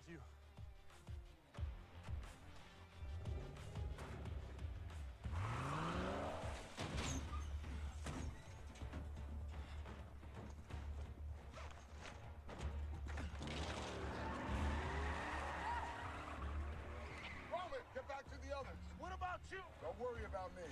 with you. Roman, get back to the others. What about you? Don't worry about me.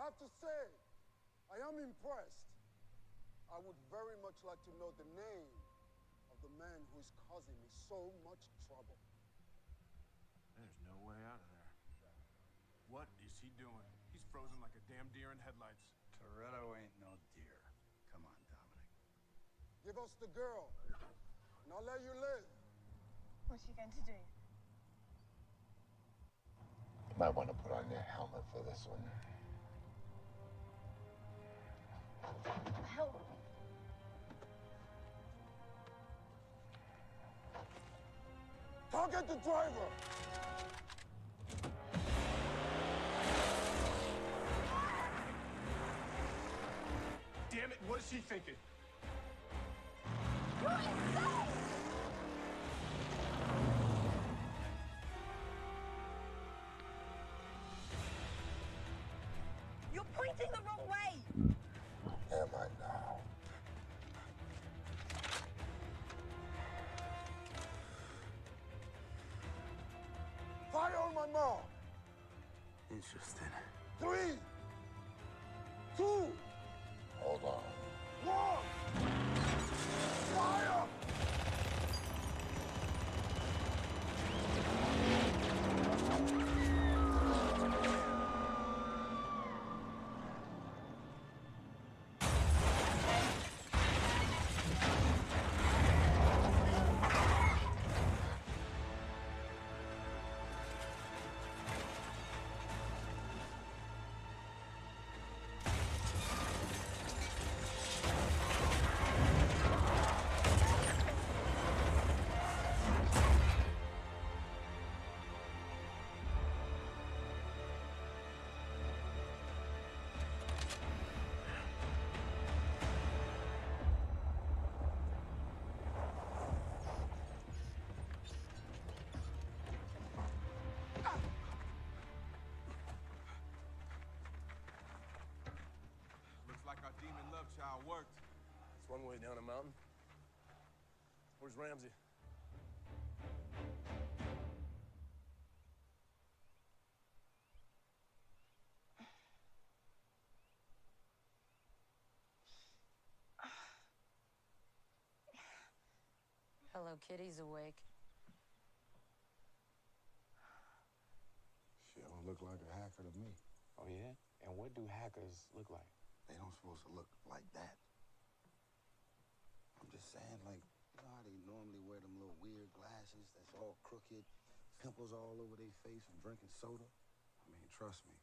I have to say, I am impressed. I would very much like to know the name of the man who is causing me so much trouble. There's no way out of there. What is he doing? He's frozen like a damn deer in headlights. Toretto ain't no deer. Come on, Dominic. Give us the girl, and I'll let you live. What's she going to do? You might want to put on your helmet for this one. Help! Target the driver! Damn it, what is she thinking? You're insane! You're pointing the wrong way! Am I now? Fire on my mark! Interesting. 3, 2, Hold on. 1! Fire! Looks like our demon love child worked. It's one way down a mountain. Where's Ramsey? Hello Kitty's awake. She don't look like a hacker to me. Oh, yeah? And what do hackers look like? They don't supposed to look like that. I'm just saying, like, you know how they normally wear them little weird glasses that's all crooked, pimples all over their face from drinking soda? I mean, trust me,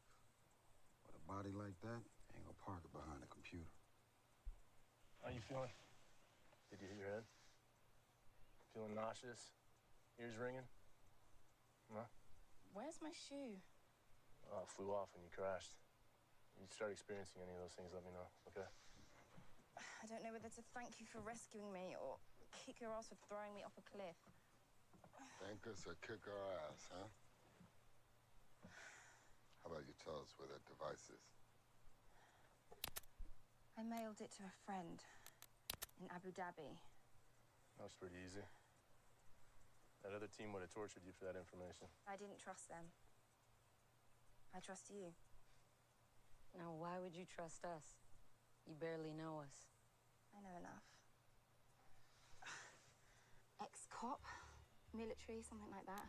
with a body like that, ain't gonna park it behind a computer. How you feeling? Did you hit your head? Feeling nauseous? Ears ringing? No? Where's my shoe? Oh, it flew off when you crashed. You start experiencing any of those things, let me know, okay? I don't know whether to thank you for rescuing me or kick your ass for throwing me off a cliff. Thank us or kick our ass, huh? How about you tell us where that device is? I mailed it to a friend in Abu Dhabi. That was pretty easy. That other team would have tortured you for that information. I didn't trust them. I trust you. Now, why would you trust us? You barely know us. I know enough. Ex-cop, military, something like that.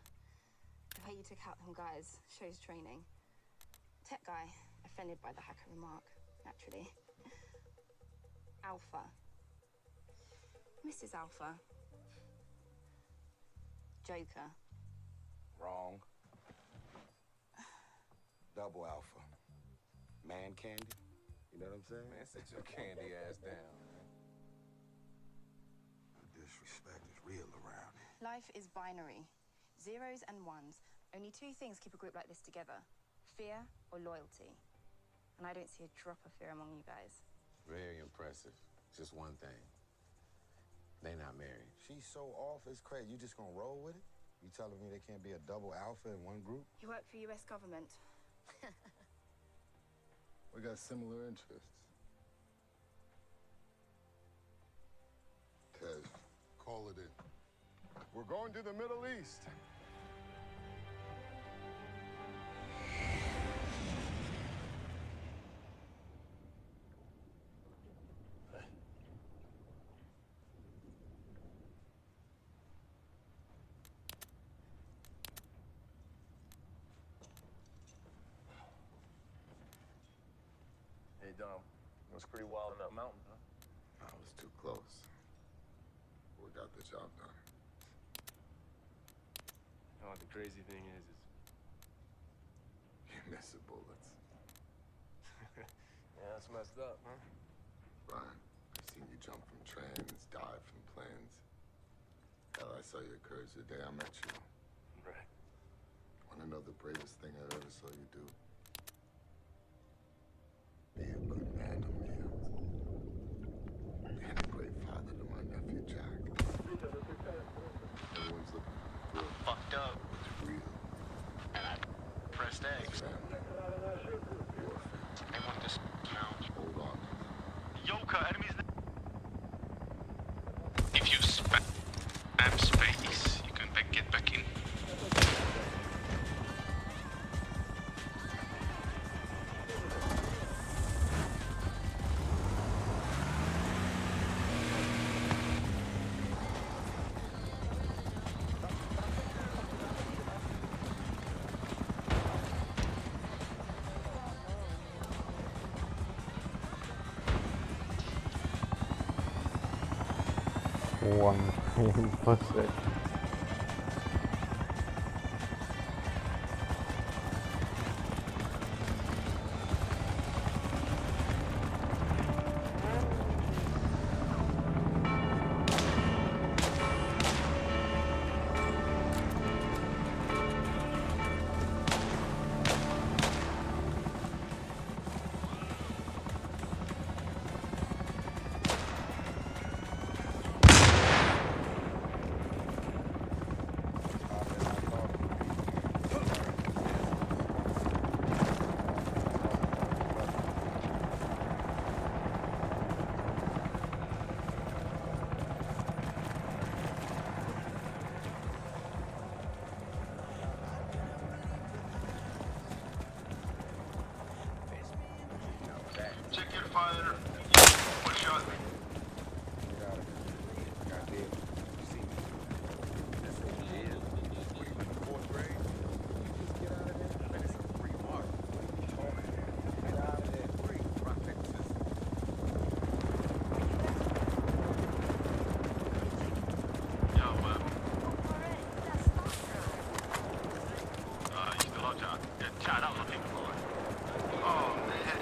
The way you took out them guys shows training. Tech guy, offended by the hacker remark, naturally. Alpha. Mrs. Alpha. Joker. Wrong. Double alpha. Man candy. You know what I'm saying? Man, sit your candy ass down. The disrespect is real around here. Life is binary. Zeros and ones. Only two things keep a group like this together. Fear or loyalty. And I don't see a drop of fear among you guys. Very impressive. Just one thing. They not married. She's so off, it's crazy. You just gonna roll with it? You telling me there can't be a double alpha in one group? You work for US government. We got similar interests. Tej, call it in. We're going to the Middle East. Hey, Dom. It was pretty wild on that mountain, huh? I was too close. We got the job done. You know what the crazy thing is You missed the bullets. yeah, that's messed up, huh? Brian, I've seen you jump from trains, dive from planes. Hell, I saw your courage the day I met you. Right. Wanna know the bravest thing I ever saw you do? Be a good man to me. And a great father to my nephew, Jack. Everyone's looking for Fucked up. what's real. And I pressed X. Family. Your family. They want this now. Hold on. Yoka, enemies. If you spam space, you can get back in. One pussy. Check your fire. One shot. You still out, John? Yeah, Chad, I was looking for it. Oh, man.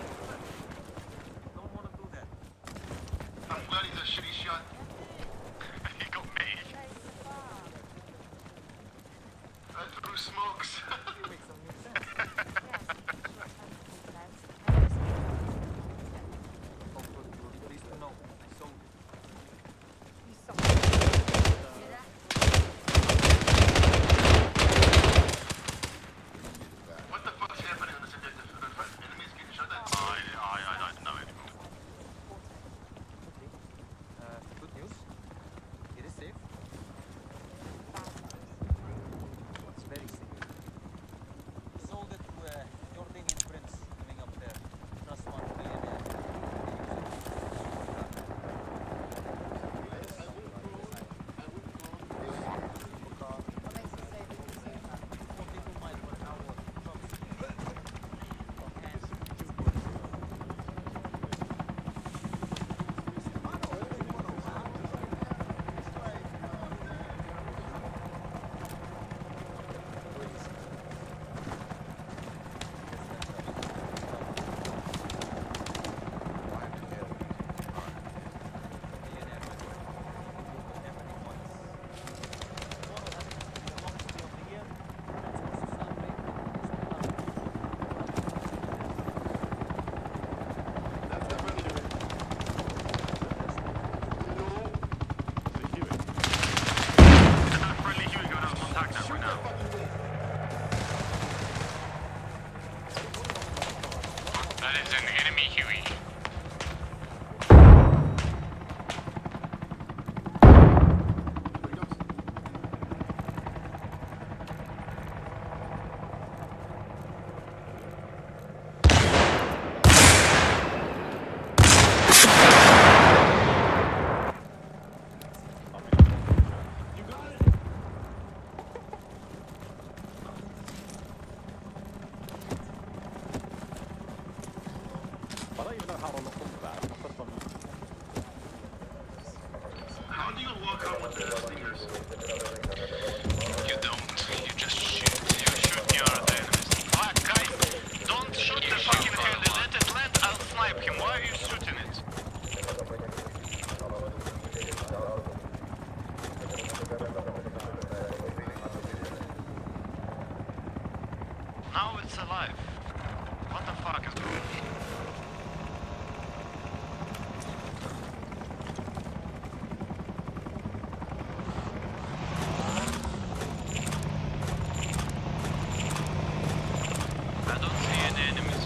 That is an enemy Huey. How do you walk out with the stingers? You don't. You just shoot. You shoot near the enemies. Ah, guys, don't shoot the fucking heli. Let it land. I'll snipe him. Why are you shooting it? Now it's alive. What the fuck is going on? I don't see any enemies.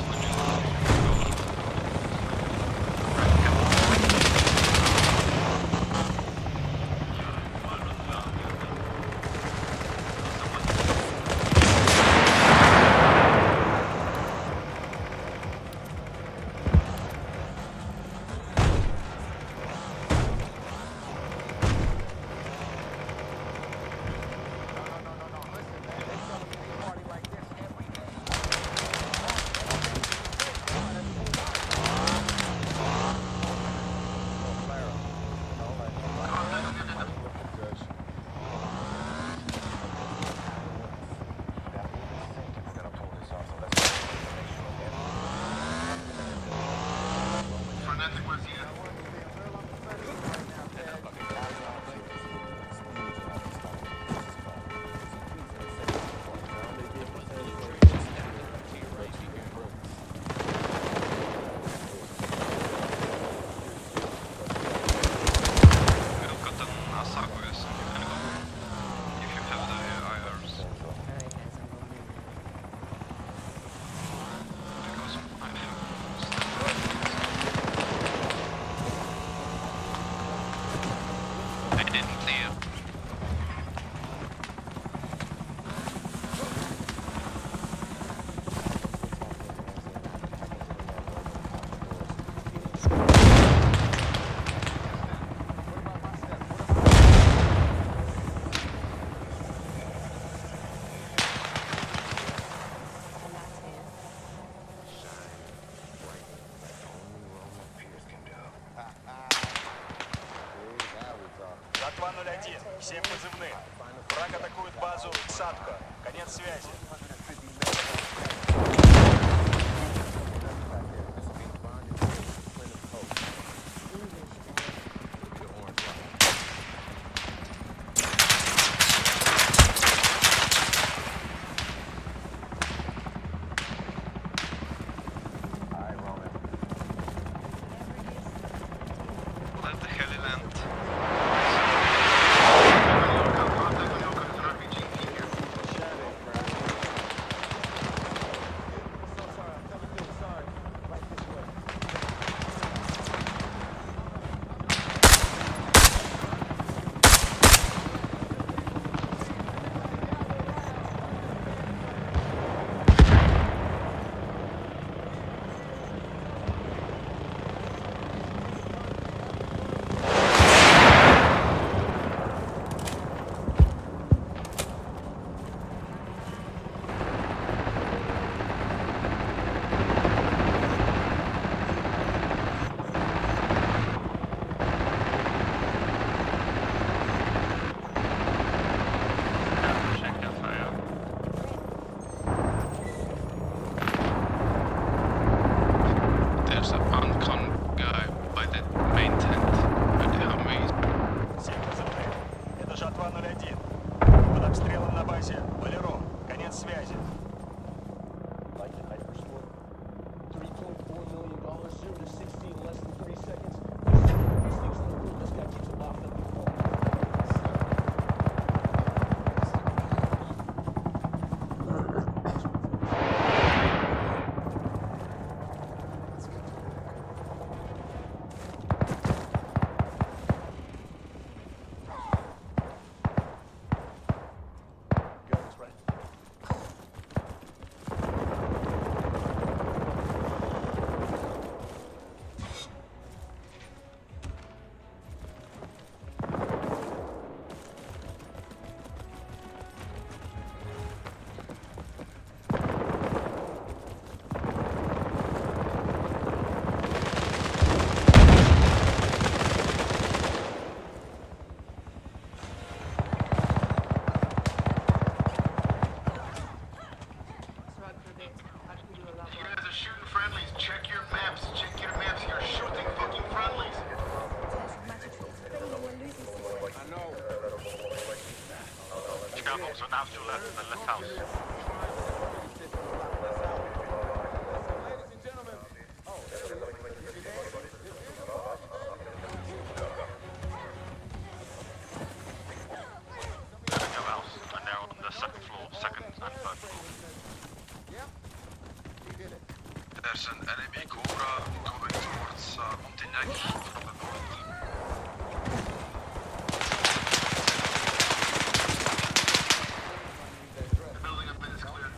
Frenetic was here. Жатва 01. Всем позывным. Враг атакует базу Садко. Конец связи. Let the heli land. väldigt kaos. And they're on the second floor, second and third floor. There's an enemy Cobra coming towards Montignac from the north. The building up is clear.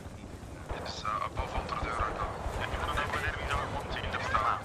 It's above under there right now. And you don't know where enemies are wanting to start out.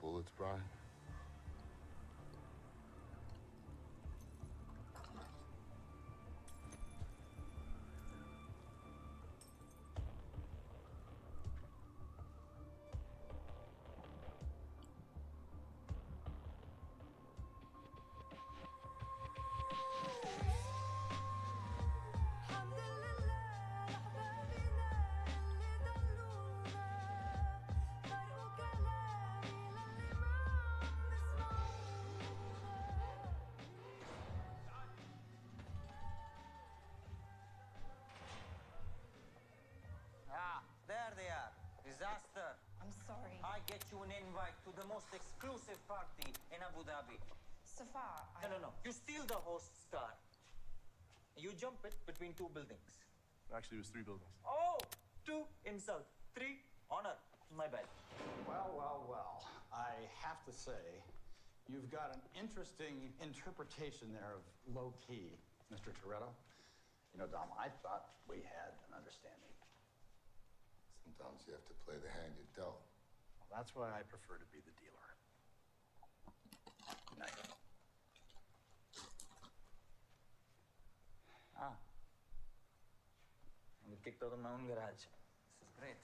bullets, Brian? There they are. Disaster. I'm sorry. I get you an invite to the most exclusive party in Abu Dhabi. Safar, No. You steal the host star. You jump it between two buildings. Actually, it was 3 buildings. Oh, 2 insult, 3 honor. My bad. Well. I have to say, you've got an interesting interpretation there of low-key, Mr. Toretto. You know, Dom, I thought we had an understanding. Sometimes you have to play the hand you're dealt. Well, that's why I prefer to be the dealer. Night. I'm kicked out of my own garage. This is great.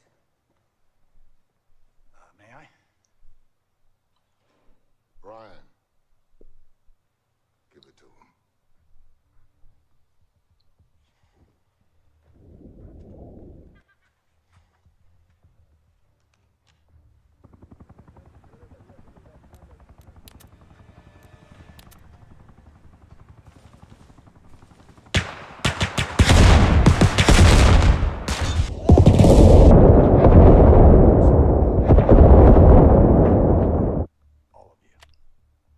May I? Brian, give it to him.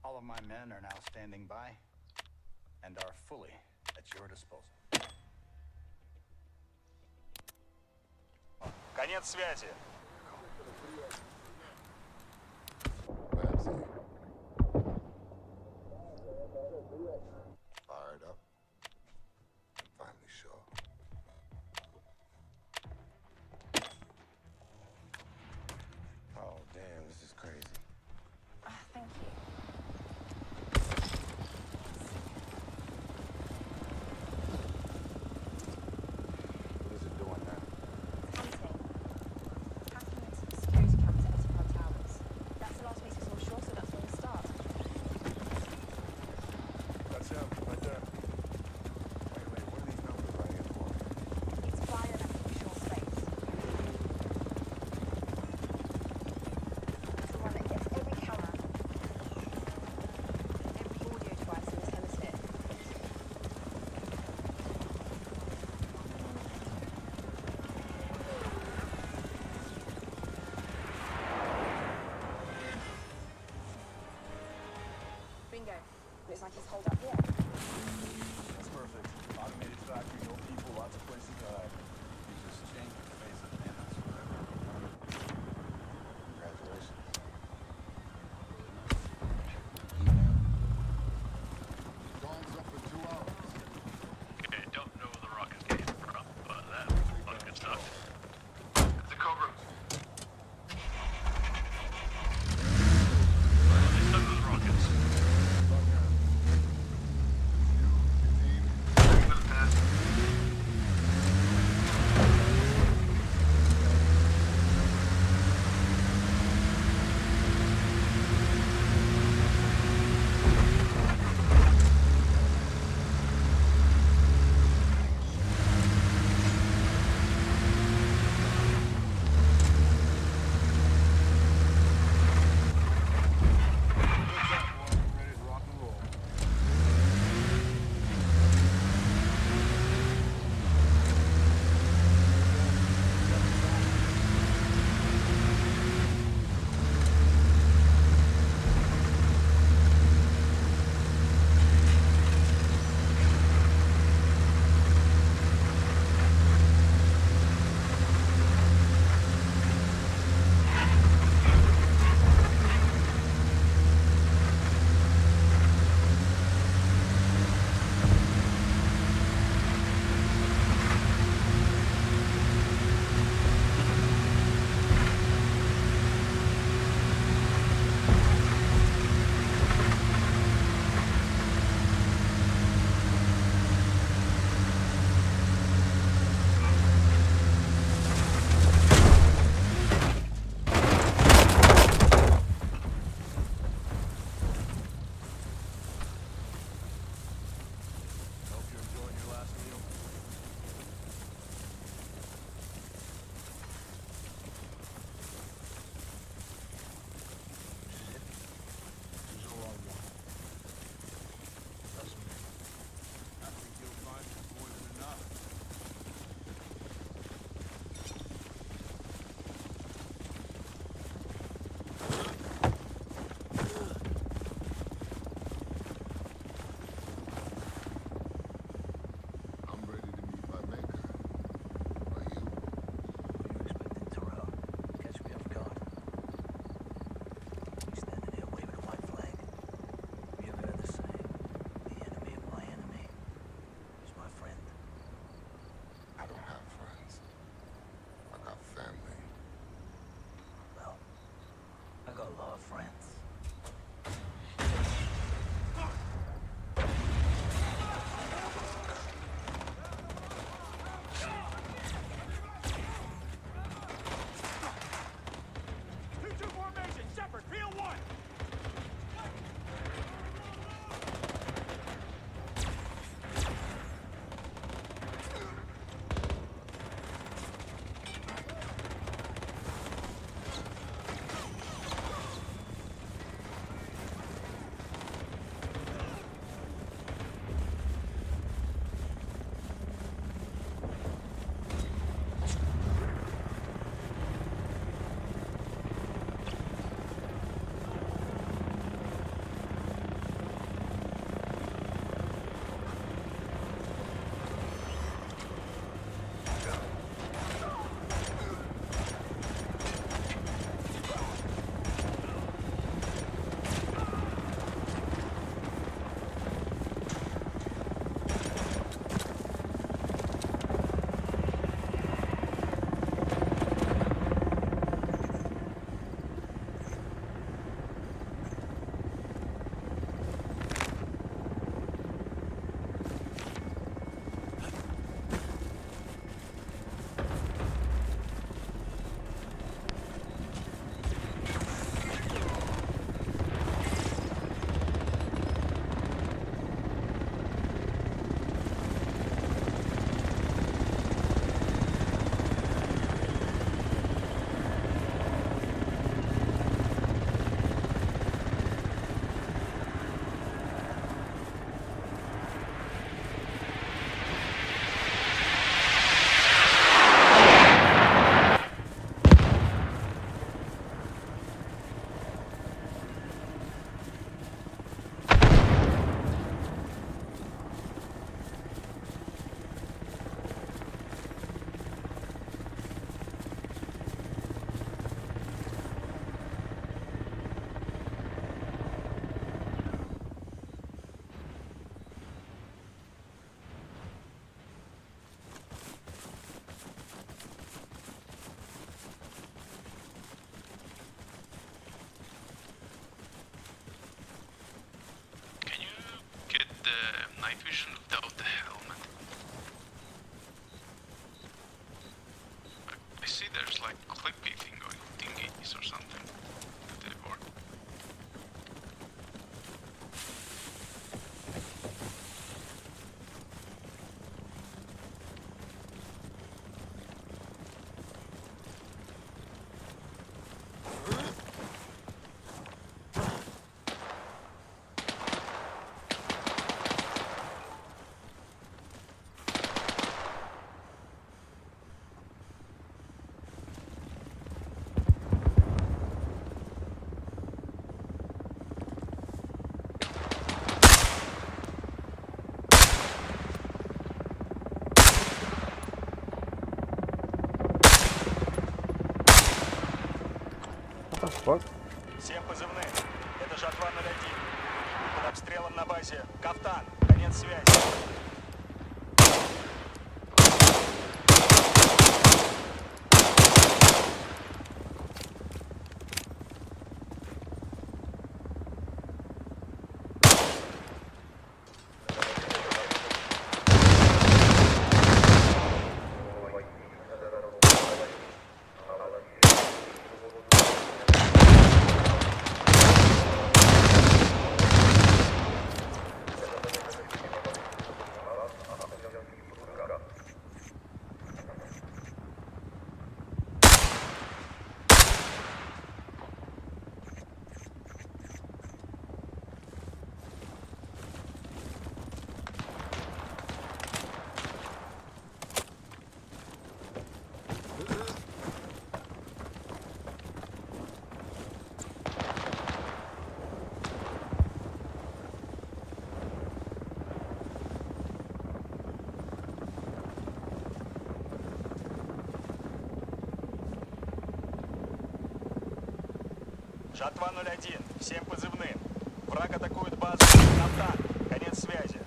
All of my men are now standing by and are fully at your disposal. Конец связи. Fired up and finally sure. Oh, damn, this is crazy. thank you. What is it doing now? Hunting. Hacking into the security cameras at Etihad Towers. That's the last piece we saw shore, so that's where we start. That's him, right there. Wait, what are these numbers right here for? It's biometric shore space. It's the one that gets every camera, every audio device in this hemisphere. Bingo. Looks like he's holed up here. That's perfect. Automated factory, no people, lots of places to hide. You just changed the face of the MS forever. Congratulations. Dawn's up for 2 hours. Okay, don't know where the rocket came from, but that fucking sucked. It's a Cobra. They stuck those rockets. see there's like clippy thing going, thingies or something. Teleport. Всем позывным. Это Жатва 01. Под обстрелом на базе. Кафтан. Конец связи. Жатва 01. Всем позывным. Враг атакует базу. Кафтан. Конец связи.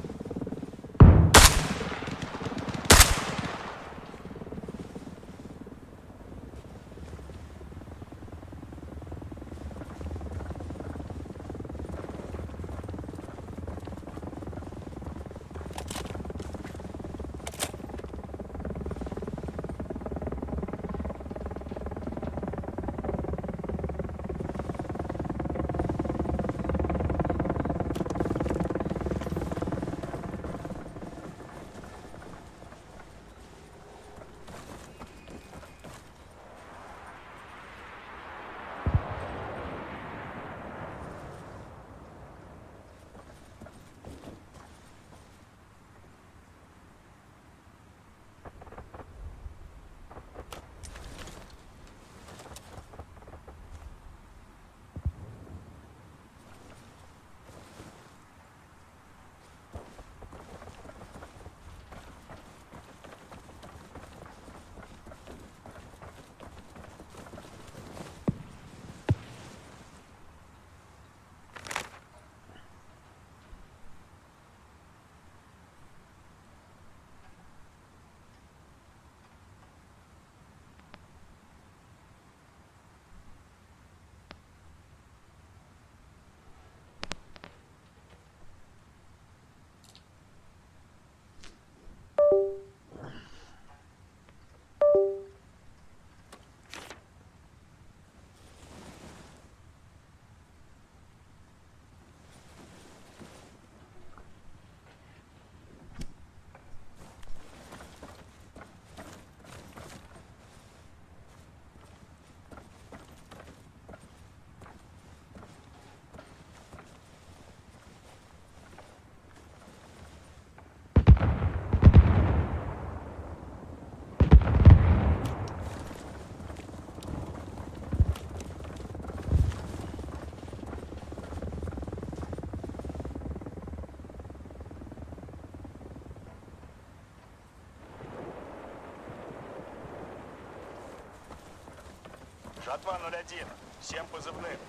Жатва 01. Всем позывным.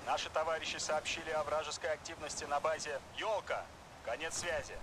Наши товарищи сообщили о вражеской активности на базе «Ёлка». Конец связи.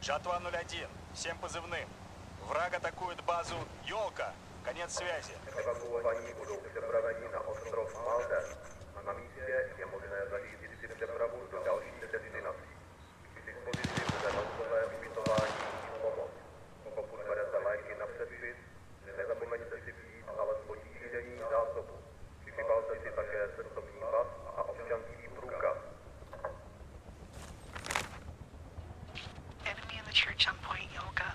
Жатва 01, всем позывным. Враг атакует базу Ёлка. Конец связи. Evakuovaní budou přepraveni na ostrov Malta. Na místě je možné zařídit si přepravu do dalších destinací. K dispozici bude nouzové ubytování i pomoc. Pokud berete léky na předpis, nezapomeňte si vzít alespoň týdenní zásobu. Vybalte si také cestovní pas a občanský průkaz. Enemy in the church on point, Yoga.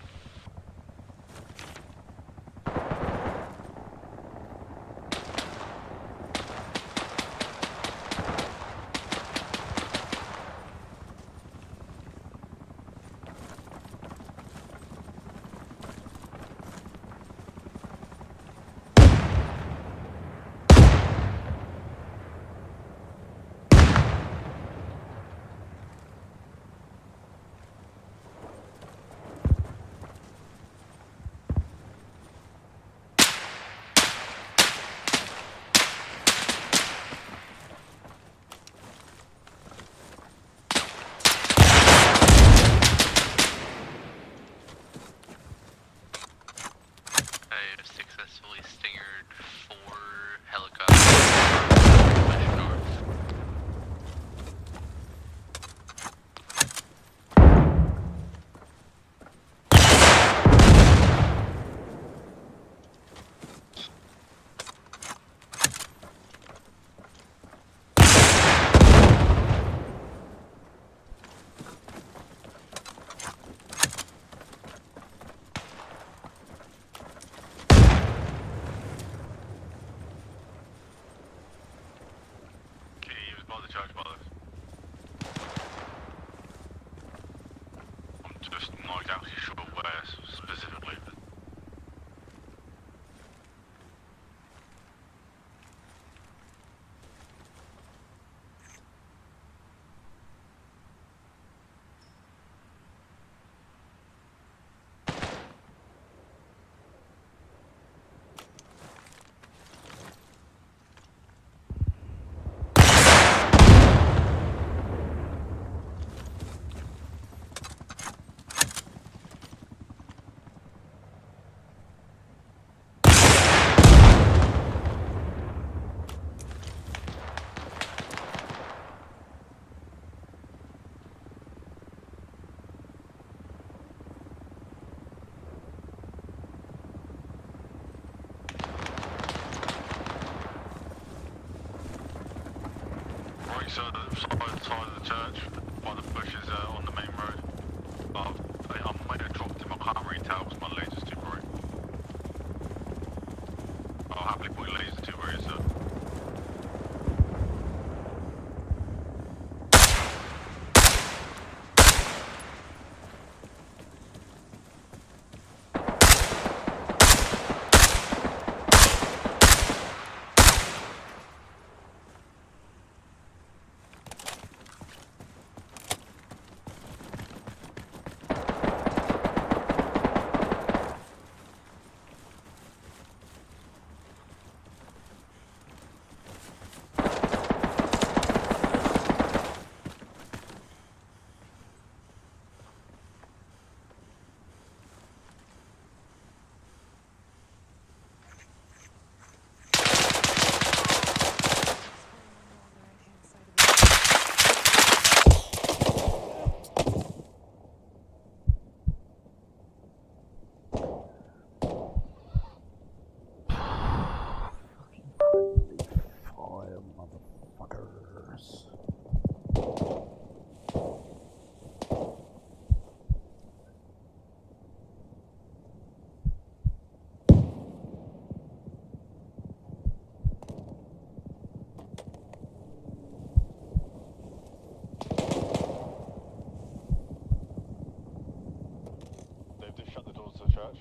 I have successfully stingered 4 helicopters pushing north. Okay, he was by the church, by I'm just not exactly sure where specifically. But right, so the side of the church, by the bushes on the main road. I might have dropped him, I can't really tell because my laser's too bright. I'll happily put your laser to where he is, sir. Fire, motherfuckers. they've just shut the doors to the church.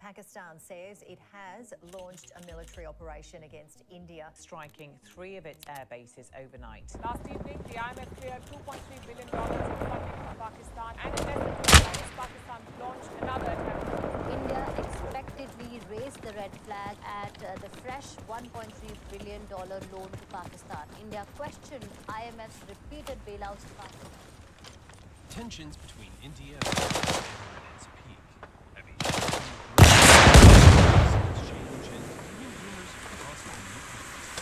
Pakistan says it has launched a military operation against India, striking 3 of its air bases overnight. Last evening, the IMF cleared $2.3 billion in funding for Pakistan, and in less than 2 hours, Pakistan launched another campaign. India expectedly raised the red flag at the fresh $1.3 billion loan to Pakistan. India questioned IMF's repeated bailouts to Pakistan. Tensions between India and Pakistan are at its peak. Heavy exchange and even rumors of possible nuclear tests.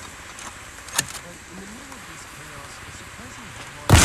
But in the middle of this chaos, a surprising headline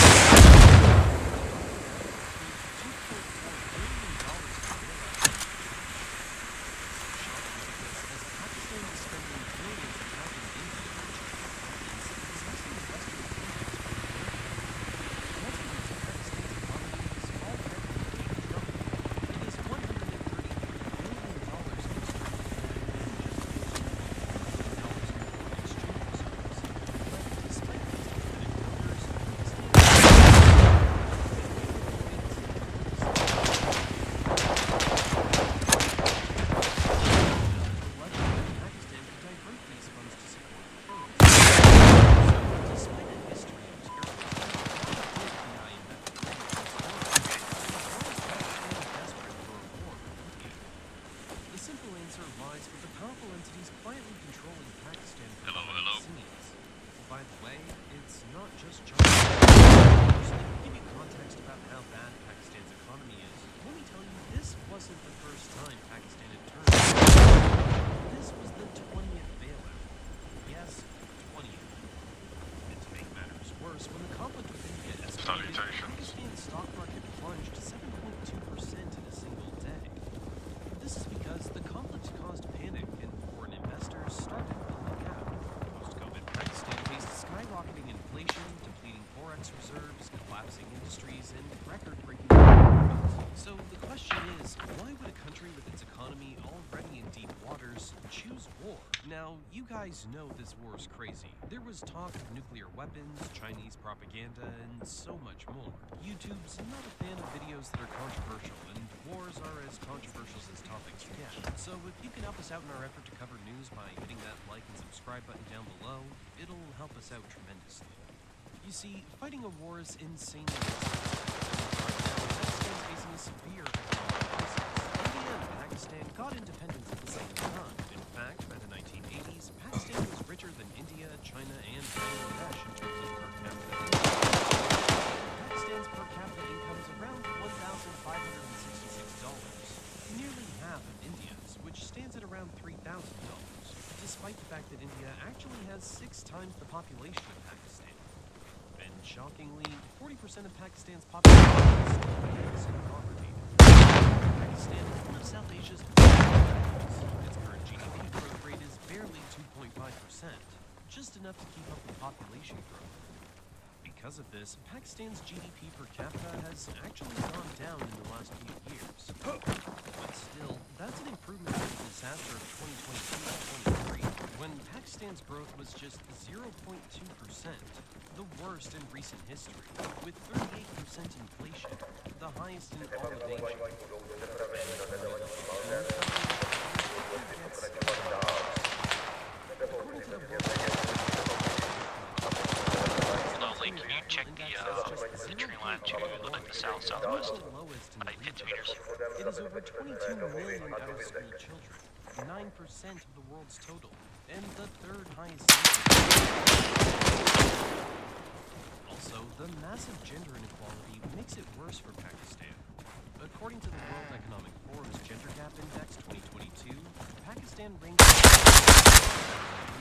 Pakistan's stock market plunged 7.2% in a single day. This is because the conflict caused panic and foreign investors started pulling out. Post-COVID, Pakistan faced skyrocketing inflation, depleting forex reserves, collapsing industries, and record-breaking growth. So the question is, why would a country with its economy already in deep waters choose war? Now, you guys know this war's crazy. There was talk of nuclear weapons, Chinese propaganda, and so much more. YouTube's not a fan of videos that are controversial, and wars are as controversial as topics get. So if you can help us out in our effort to cover news by hitting that like and subscribe button down below, it'll help us out tremendously. You see, fighting a war is insanely expensive. Pakistan is facing a severe economic crisis. India and Pakistan got independence at the same time. In fact, by the 1980s, Pakistan was richer than India, China, and Bangladesh in terms of per capita income. Pakistan's per capita income is around $1,566, nearly half of India's, which stands at around $3,000, despite the fact that India actually has 6 times the population of Pakistan. And shockingly, 40% of Pakistan's population is still in poverty. Pakistan is one of South Asia's countries. Its current GDP growth rate is barely 2.5%, just enough to keep up with population growth. Because of this, Pakistan's GDP per capita has actually gone down in the last few years. But still, that's an improvement over the disaster of 2022 and 23, when Pakistan's growth was just 0.2%, the worst in recent history, with 38% inflation, the highest in all of Asia. Can you check the tree line to like the south-southwest? 50 meters. It is over 22 million out-of-school children, 9% of the world's total, and the 3rd highest nation. Also, the massive gender inequality makes it worse for Pakistan. According to the World Economic Forum's Gender Gap Index 2022, Pakistan ranks in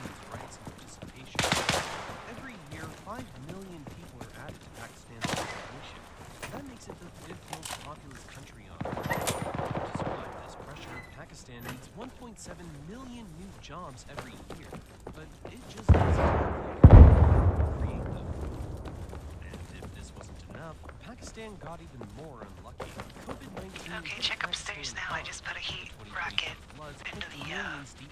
its rights and participation. Every year, 5 million people are added to Pakistan's population. That makes it the 5th most populous country on Earth. To survive this pressure, Pakistan needs 1.7 million new jobs every year, but it just doesn't create them. And if this wasn't enough, Pakistan got even more unlucky. COVID-19. Okay, check upstairs now. I just put a heat rocket into the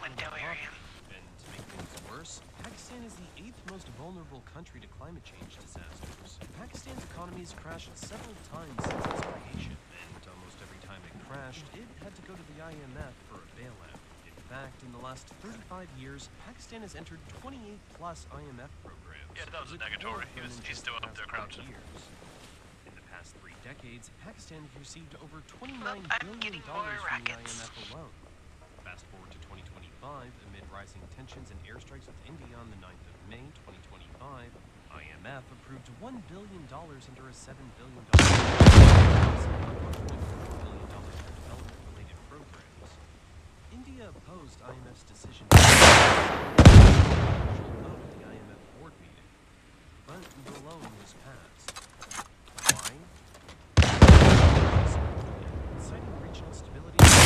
window area. And to make things worse, Pakistan is the 8th most vulnerable country to climate change disasters. Pakistan's economy has crashed several times since its creation, and almost every time it crashed, crashed, it had to go to the IMF for a bailout. In fact, in the last 35 years, Pakistan has entered 28 plus IMF programs. Yeah, that was a negatory. He's still up there crouching. In the past 3 decades, Pakistan has received over $29 billion from the IMF alone. Fast forward to 2025, amid rising tensions and airstrikes with India on the 9th of May 2025, IMF approved $1 billion under a $7 billion development-related programs. India opposed IMF's decision to vote at the IMF board meeting, but the loan was passed. Why? Citing regional stability, this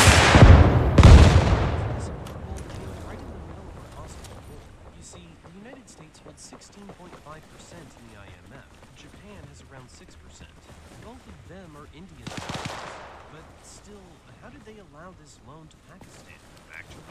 approval came right in the middle of a possible war. You see, the United States holds 16.5% in the IMF. Japan has around 6%. Both of them are Indian citizens. But still, how did they allow this loan to Pakistan? Actually,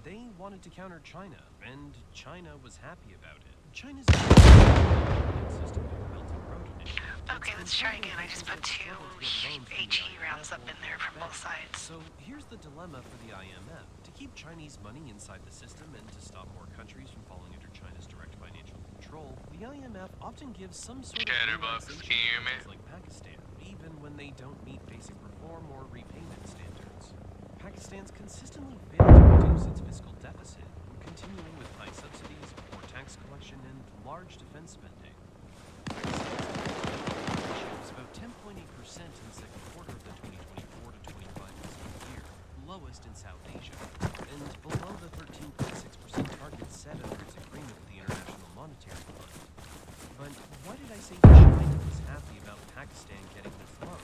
they wanted to counter China, and China was happy about it. China's system of Belt and Road Initiative. Okay, let's try again. I just put 2 HE rounds up in there from both sides. So here's the dilemma for the IMF. To keep Chinese money inside the system and to stop more countries from falling under China's direct financial control, the IMF often gives some sort of relaxation to countries like Pakistan, even when they don't meet basic reform or repayment standards. Pakistan's consistently failed to reduce its fiscal deficit, continuing with high subsidies, poor tax collection, and large defense spending. Was about 10.8% in the second quarter of the 2024 to 25 fiscal year, lowest in South Asia, and below the 13.6% target set under its agreement with the International Monetary Fund. But why did I say China was happy about Pakistan getting this loan?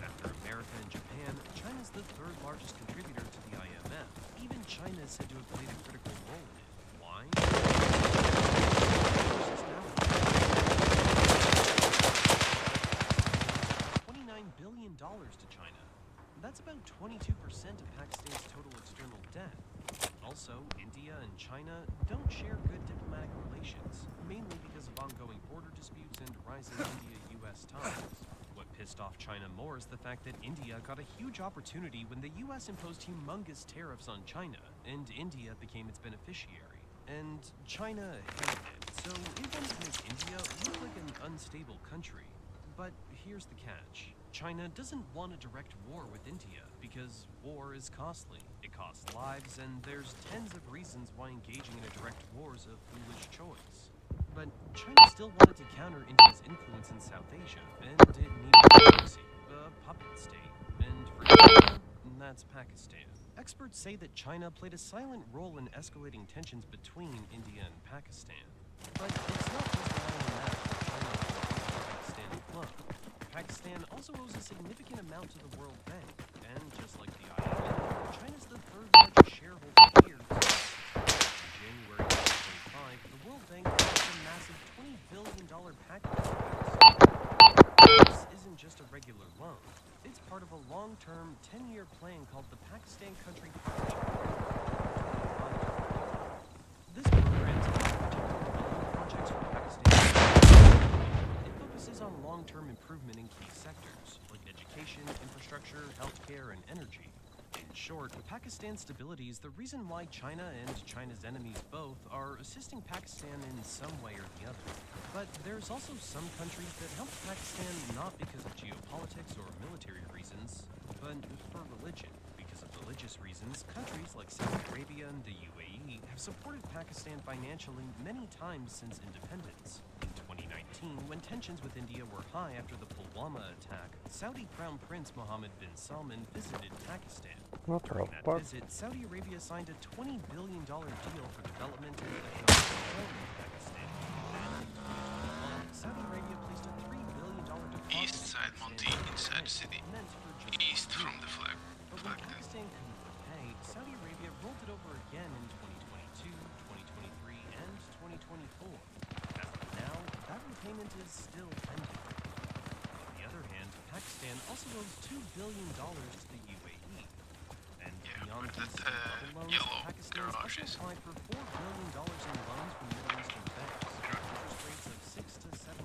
After America and Japan, China's the 3rd largest contributor to the IMF. Even China is said to have played a critical role in it. Why? $29 billion to China. That's about 22% of Pakistan's total external debt. Also, India and China don't share good diplomatic relations, mainly because of ongoing border disputes and rising India-US ties. What pissed off China more is the fact that India got a huge opportunity when the US imposed humongous tariffs on China, and India became its beneficiary. And China hated it, so it wanted to make India look like an unstable country. But here's the catch. China doesn't want a direct war with India because war is costly. It costs lives, and there's tens of reasons why engaging in a direct war is a foolish choice. But China still wanted to counter India's influence in South Asia, and it needed a proxy, a puppet state. And for India, that's Pakistan. Experts say that China played a silent role in escalating tensions between India and Pakistan. But it's not just the IMF that China owes Pakistan loan. Pakistan also owes a significant amount to the World Bank, and just like the IMF, China's the 3rd largest shareholder here. In January 2025, the World Bank launched a massive $20 billion package. This isn't just a regular loan. It's part of a long-term, 10-year plan called the Pakistan Country Partnership. This program is projects for Pakistan. It focuses on long-term improvement in key sectors like education, infrastructure, healthcare, and energy. In short, Pakistan's stability is the reason why China and China's enemies both are assisting Pakistan in some way or the other. But there's also some countries that help Pakistan not because of geopolitics or military reasons, but for religion. Because of religious reasons, countries like Saudi Arabia and the UAE have supported Pakistan financially many times since independence. In 2019, when tensions with India were high after the Pulwama attack, Saudi Crown Prince Mohammed bin Salman visited Pakistan. During that visit, Saudi Arabia signed a $20 billion deal for development and economic development in Pakistan. And Saudi Arabia placed a $3 billion deposit East side Monty, inside the city. East from the flag. But when Pakistan couldn't repay, Saudi Arabia rolled it over again in 2022, 2023, and 2024. As of now, that repayment is still pending. On the other hand, Pakistan also owes $2 billion to the UAE. And beyond these loans, Pakistan also applied for $4 billion in loans from Middle Eastern banks, interest rates of 6 to 7%.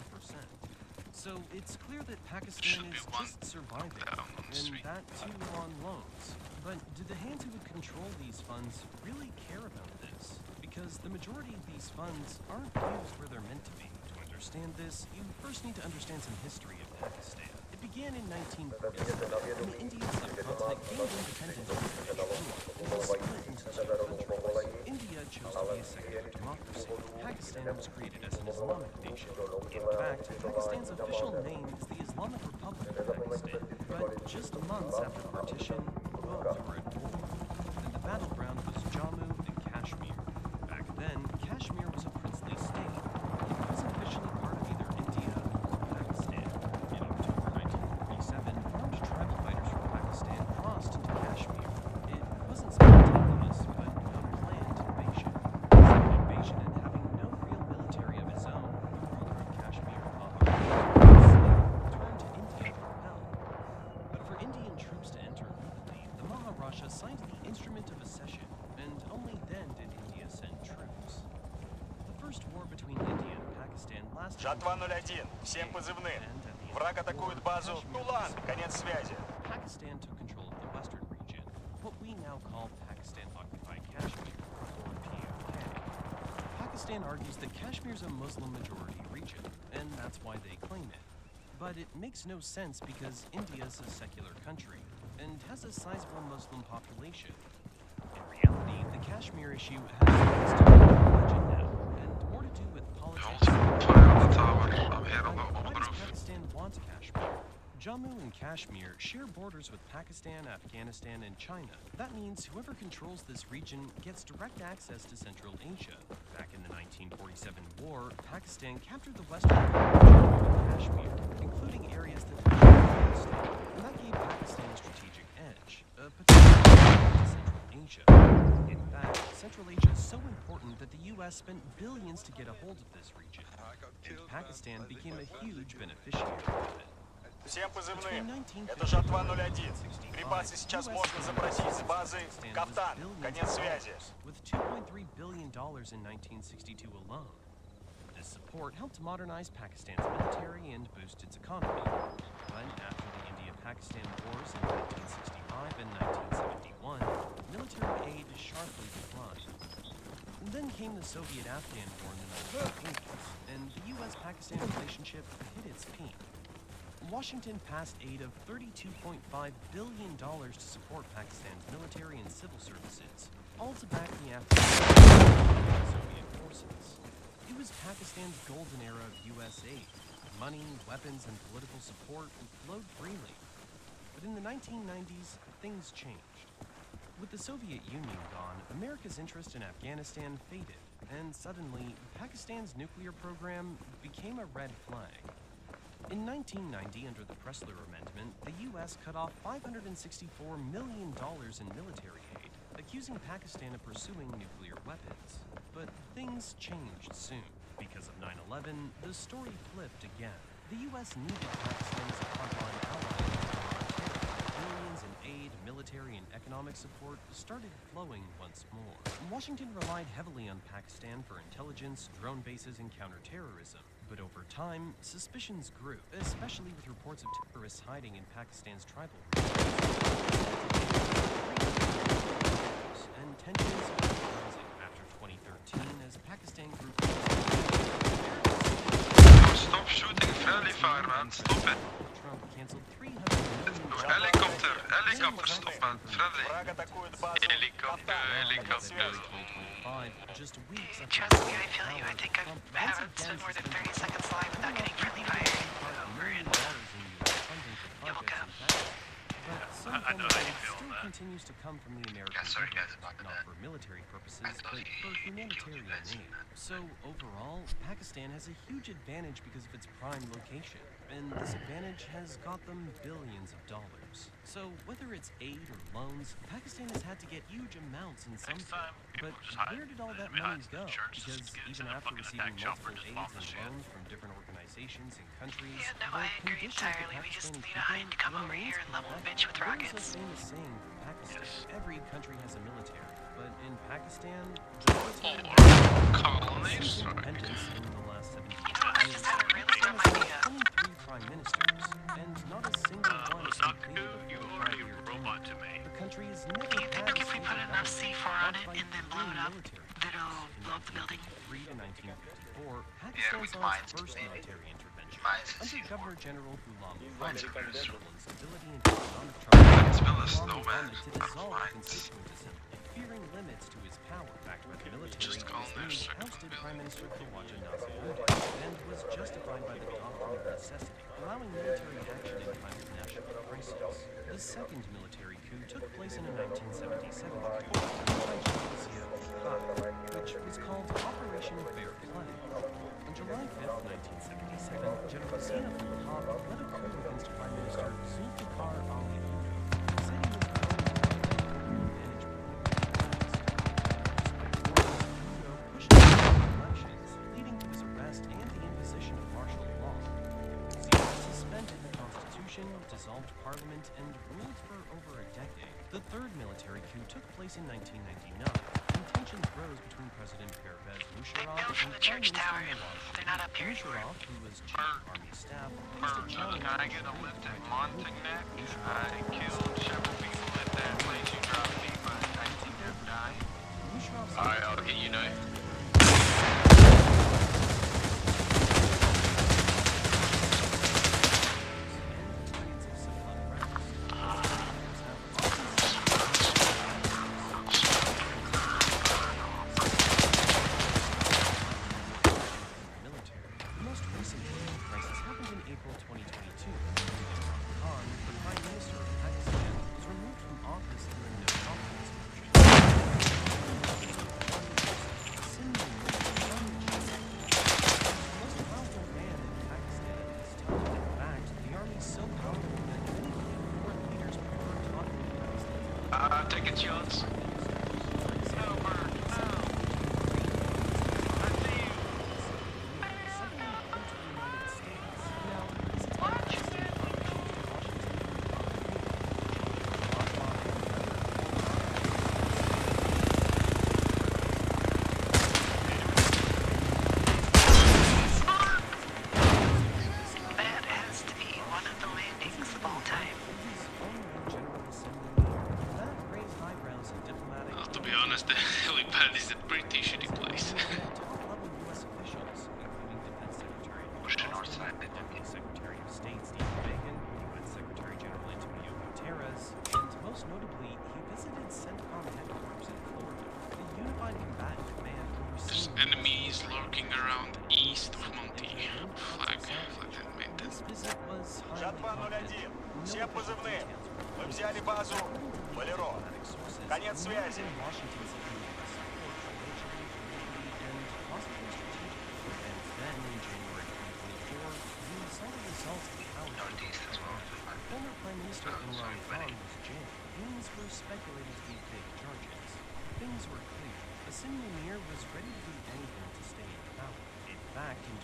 So it's clear that Pakistan is just surviving, and that too on loans. But do the hands who would control these funds really care about this? Because the majority of these funds aren't used where they're meant to be. To understand this, you first need to understand some history of Pakistan. It began in 1947, when the Indian subcontinent gained independence from British rule. It was split into two countries. India chose to be a secular democracy. Pakistan was created as an Islamic nation. In fact, Pakistan's official name is the Islamic Republic of Pakistan. But just months after partition, both were at war. And the battleground was Jammu and Kashmir. Back then, Kashmir was a princely state. It wasn't officially part of either India or Pakistan. In October 1947, armed tribal fighters from Pakistan crossed into Kashmir. It wasn't spontaneous, but a planned invasion. An invasion and having no real military of his own, the ruler of Kashmir, turned to India for help. But for Indian troops to enter legally, the Maharaja signed the Instrument of Accession, and only then did India send troops. The first war between India and Pakistan lasted Жатва 01, всем позывным. Враг атакует базу Тулан. Конец связи. Pakistan took control of the western region, what we now call Pakistan-occupied Kashmir, or POK. Pakistan argues that Kashmir is a Muslim-majority region, and that's why they claim it. But it makes no sense because India is a secular country and has a sizable Muslim population. In reality, the Kashmir issue has less to do with religion now, and more to do with politics. Why does Pakistan want Kashmir? Jammu and Kashmir share borders with Pakistan, Afghanistan, and China. That means whoever controls this region gets direct access to Central Asia. Back in the 1947 war, Pakistan captured the western part of Jammu and Kashmir, including areas that had Afghanistan, and that gave Pakistan a strategic edge, particularly to Central Asia. In fact, Central Asia is so important that the U.S. spent billions to get a hold of this region, and Pakistan became a huge beneficiary of it. Всем позывным. Это Жатва 01. Припасы сейчас можно запросить с базы Кафтан. Конец связи. With $2.3 billion in 1962 alone. This support helped modernize Pakistan's military and boost its economy. But after the India-Pakistan wars in 1965 and 1971, military aid sharply declined. And then came the Soviet-Afghan War in the 1980s, and the U.S.-Pakistan relationship hit its peak. Washington passed aid of $32.5 billion to support Pakistan's military and civil services, all to back the Afghan Soviet forces. It was Pakistan's golden era of U.S. aid. Money, weapons, and political support flowed freely. But in the 1990s, things changed. With the Soviet Union gone, America's interest in Afghanistan faded, and suddenly, Pakistan's nuclear program became a red flag. In 1990, under the Pressler Amendment, the U.S. cut off $564 million in military aid, accusing Pakistan of pursuing nuclear weapons. But things changed soon. Because of 9/11, the story flipped again. The U.S. needed Pakistan as a frontline ally. Billions in aid, military, and economic support started flowing once more. Washington relied heavily on Pakistan for intelligence, drone bases, and counterterrorism. But over time, suspicions grew, especially with reports of terrorists hiding in Pakistan's tribal regions. And tensions were rising after 2013 as Pakistan grew. Stop shooting friendly fire, man. Stop it. Trump canceled $300 million. Helicopter, stop, man. Friendly. Helicopter. Just weeks after Trust me, I feel you. I think I haven't spent more than 30 seconds live without getting friendly fire. You'll come. I know how you feel still continues to come from the American government, not for military purposes, but for humanitarian aid. So overall, Pakistan has a huge advantage because of its prime location, and this advantage has got them billions of dollars. So whether it's aid or loans, Pakistan has had to get huge amounts in some form. But where did all that money go? Because even after receiving multiple aids and loans from different organizations and countries, yeah, no, I agree entirely. We just need to hide to come over here and level a bitch with rockets. There's a famous saying for Pakistan. Every country has a military, but in Pakistan, the military has independence in the last 70 years. You know, I just had a really dumb idea. prime ministers, and not a single one is completed you before already 5-year robot to me. The country has never Do you think had if we put enough C4 on it and then blow it up, that it'll blow up the building? In 1954, Yeah, Pakistan with saw its mines, first maybe. military intervention. Mines and Under C4. Governor General Ghulam Mines and Muhammad, cruise. civil instability and economic troubles, It's still a Ghulam snowman. wanted to dissolve the Constituent Assembly. Fearing limits to his power backed by the military, Just call he their was second ousted building. Prime Minister Khawaja Naziruddin and was justified by the doctrine of necessity, allowing military action in times of national crisis. The second military coup took place in 1977 which was called Operation Fair Play. On July 5th, 1977, General Zia ul-Haq led a coup against Prime Minister Zulfikar Ali Bhutto, said he was pushed elections, leading to his arrest and the imposition of martial law. Zia suspended the constitution, dissolved parliament, and ruled for over a decade. The third military coup took place in 1999. Tensions rose between President Pervez Musharraf and Prime Minister Nawaz Sharif. Musharraf, who was chief of army staff, faced a challenge. Can I get a lift at Montignac? I killed several people at that place you dropped me, but I think they're dying. Alright, I'll get you know. Take a chance. That has to be one of the landings of all time. To be honest, the helipad is a pretty shitty place. Push the north side. Deputy Secretary of State Steve Bacon, UN Secretary General Antonio Guterres, and most notably, he visited CENTCOM headquarters in Florida. The Unified Combatant Command There's enemies lurking around east of Monty. Flag that maintenance. This visit was Жатва 01. Всем позывным. Мы взяли базу Болеро. Конец связи. Northeast as well. Former Prime Minister Imran Khan was jailed. Things were speculated to be fake charges. Things were clear. Asim Munir was ready to do anything to stay in power. In fact, in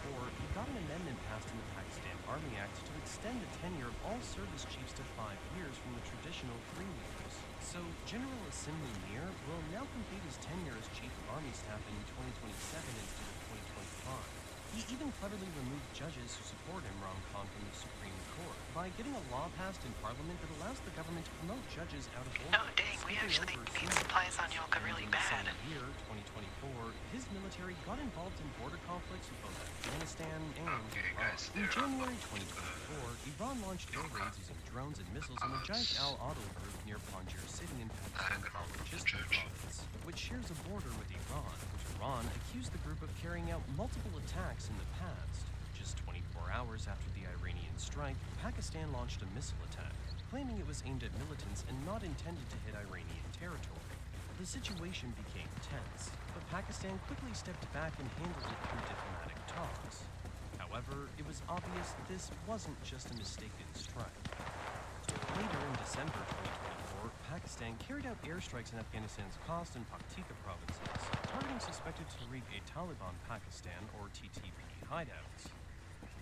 2024, he got an amendment passed in the Pakistan Army Act to extend the tenure of all service chiefs to 5 years from the traditional 3 years. So, General Asim Munir will now complete his tenure as Chief of Army Staff in 2027 instead of 2025. He even cleverly removed judges who support Imran Khan from the Supreme Court by getting a law passed in Parliament that allows the government to promote judges out of order. Oh dang, we actually need supplies on Yolka really bad. In the year 2024, his military got involved in border conflicts with both Afghanistan and Iran. In January 2024, Iran launched air raids using drones and missiles on the giant Al-Adl group near Panjshir City in Pakistan's Balochistan province, which shares a border with Iran. Iran accused the group of carrying out multiple attacks in the past. Just 24 hours after the Iranian strike, Pakistan launched a missile attack, claiming it was aimed at militants and not intended to hit Iranian territory. The situation became tense, but Pakistan quickly stepped back and handled it through diplomatic talks. However, it was obvious that this wasn't just a mistaken strike. Later in December 2024, Pakistan carried out airstrikes in Afghanistan's Khost and Paktika provinces, targeting suspected Tehrik-e-Taliban Pakistan, or TTP, hideouts.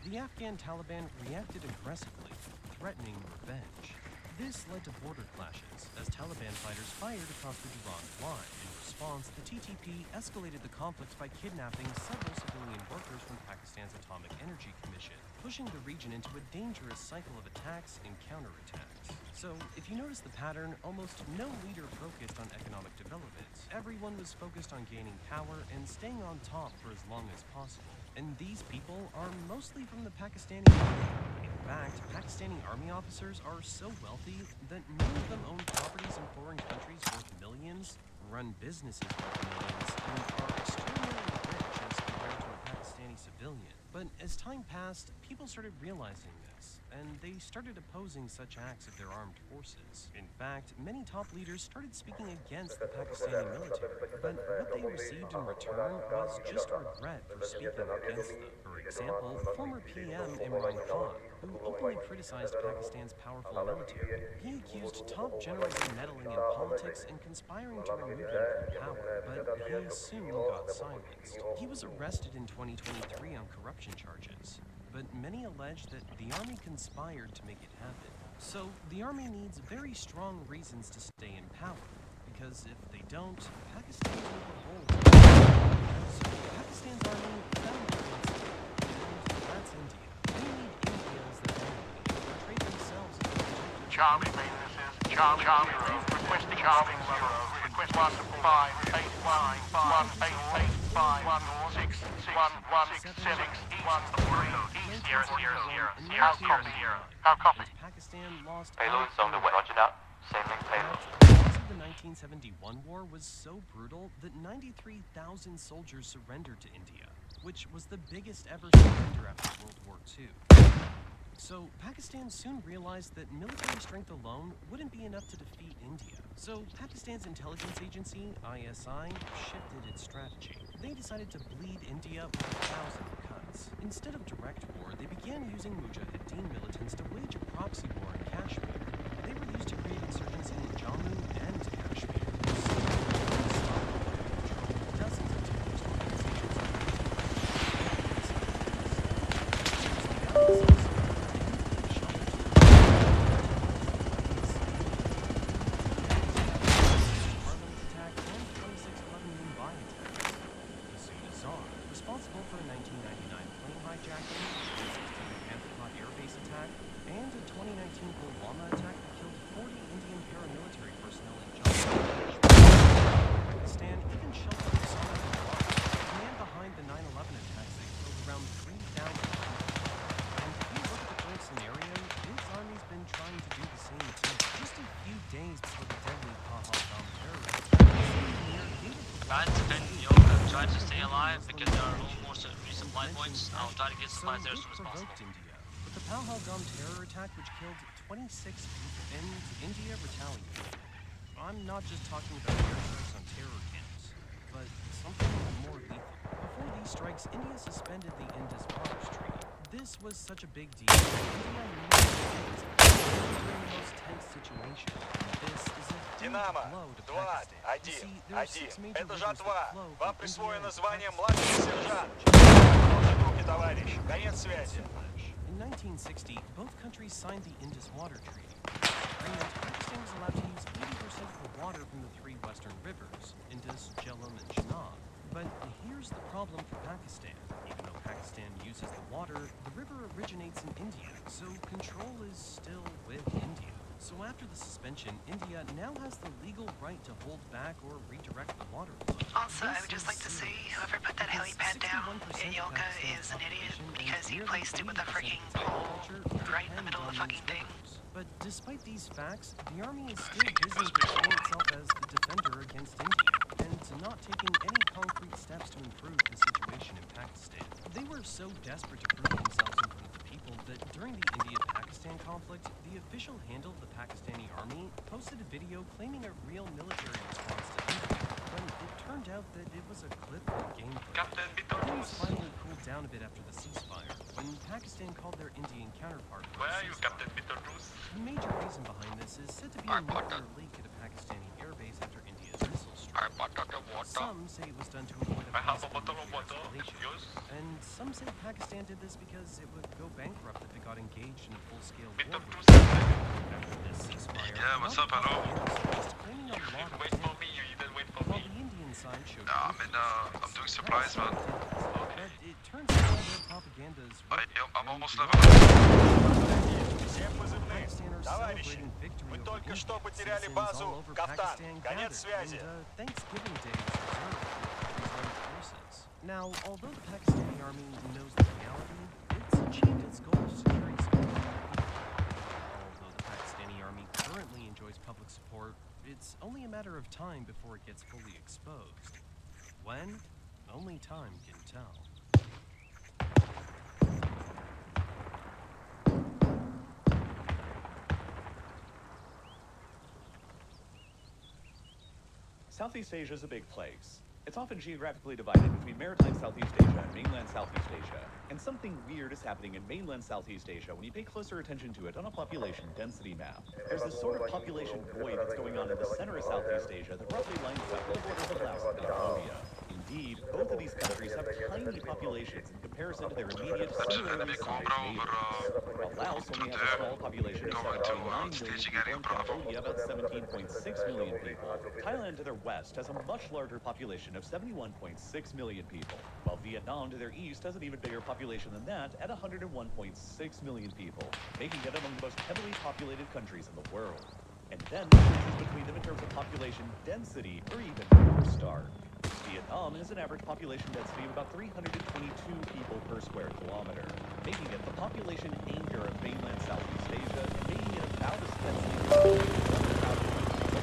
The Afghan Taliban reacted aggressively, threatening revenge. This led to border clashes as Taliban fighters fired across the Durand line. In response, the TTP escalated the conflict by kidnapping several civilian workers from Pakistan's Atomic Energy Commission, pushing the region into a dangerous cycle of attacks and counterattacks. So, if you notice the pattern, almost no leader focused on economic development. Everyone was focused on gaining power and staying on top for as long as possible. And these people are mostly from the Pakistani army. In fact, Pakistani army officers are so wealthy that many of them own properties in foreign countries worth millions, run businesses worth millions, and are extremely rich as compared to a Pakistani civilian. But as time passed, people started realizing this, and they started opposing such acts of their armed forces. In fact, many top leaders started speaking against the Pakistani military, but what they received in return was just regret for speaking against them. For example, former PM Imran Khan, who openly criticized Pakistan's powerful military. He accused top generals of meddling in politics and conspiring to remove him from power, but he soon got silenced. He was arrested in 2023 on corruption charges, but many allege that the army conspired to make it happen. So the army needs very strong reasons to stay in power, because if they don't, Pakistan will hold. So Pakistan's army found their answer, and that's India. They need India as their enemy to portray themselves as the Charlie, this is Charlie, requesting Charlie 0, request 158151811661167 How copy? How copy? Pakistan lost Payload's on the way. Roger that. Sending payload. The loss of the 1971 war was so brutal that 93,000 soldiers surrendered to India, which was the biggest ever surrender after World War II. So Pakistan soon realized that military strength alone wouldn't be enough to defeat India. So Pakistan's intelligence agency, ISI, shifted its strategy. They decided to bleed India with 1,000 cuts. Instead of direct war, they began using Mujahideen militants to wage a proxy war in Kashmir. They were used to create insurgency in Jammu and Kashmir. Dozens of terrorist organizations responsible for a 1999 plane hijacking, a 16 Panther Air Base attack, and a 2019 Pulwama attack that killed 40 Indian paramilitary personnel in Jammu. Pakistan even sheltered Osama bin Laden, the man behind the 9/11 attacks that killed around 3,000 people. And if you look at the current scenario, its army's been trying to do the same thing. Just a few days before the deadly Pahalgam terrorist try to stay alive because there are no more resupply points. I'll try to get supplies there as soon as possible. India. But the Pahalgam terror attack, which killed 26 people, and India retaliated. I'm not just talking about airstrikes on terror camps, but something more lethal. Before these strikes, India suspended the Indus Waters Treaty. This was such a big deal that India needed during the most tense situation. This is a Динамо, blow to 2, Pakistan. 1. Это жатва. Вам присвоено звание In младший сержант. Ваши руки, товарищ. Конец связи. In 1960, both countries signed the Indus Water Treaty. And Pakistan was allowed to use 80% of the water from the three western rivers, Indus, Jhelum, and Chenab. But here's the problem for Pakistan. Even though Pakistan uses the water, the river originates in India, so control is still with India. So after the suspension, India now has the legal right to hold back or redirect the water flow. Also, I would just like to say, whoever put that helipad down in Yolka is an idiot because he placed it with a freaking pole right in the middle of the fucking thing. But despite these facts, the army is still busy portraying itself as the defender against India, and not taking any concrete steps to improve the situation in Pakistan. They were so desperate to prove themselves in front of the people that during the India-Pakistan conflict, the official handle of the Pakistani army posted a video claiming a real military response to India, when it turned out that it was a clip of gameplay. Things finally cooled down a bit after the ceasefire, when Pakistan called their Indian counterpart for Where a are you, ceasefire. Captain Beetlejuice? The major reason behind this is said to be a nuclear leak at a Pakistani airbase after India's missile strike. Some say it was done to avoid a possible nuclear escalation, and some say Pakistan did this because it would go bankrupt if it got engaged in a full-scale war with After this ceasefire, what's up, hello? claiming a lot of Wait for me, you didn't wait for while me. the Indian side showed I'm doing supplies, man. but it turns out all their propagandas I'm almost level. Всем позывные. Товарищи, мы только что потеряли базу Кафтан. Конец связи. Thanksgiving Day is reserved for these armed forces. Now, although the Pakistani army knows the reality, it's achieved its goal of securing security. Although the Pakistani army currently enjoys public support, it's only a matter of time before it gets fully exposed. When? Only time can tell. Southeast Asia is a big place. It's often geographically divided between maritime Southeast Asia and mainland Southeast Asia. And something weird is happening in mainland Southeast Asia when you pay closer attention to it on a population density map. There's this sort of population void that's going on in the center of Southeast Asia that roughly lines up with the borders of Laos and Cambodia. Indeed, both of these countries have tiny populations in comparison to their immediate similarly sized neighbors. While Laos only has a small population of 7.9 million people and Cambodia about 17.6 million people, Thailand to their west has a much larger population of 71.6 million people, while Vietnam to their east has an even bigger population than that at 101.6 million people, making it among the most heavily populated countries in the world. And then the differences between them in terms of population density are even more stark. Vietnam has an average population density of about 322 people per square kilometer, making it the population anchor of mainland Southeast Asia and making it about as densely populated as other countries such as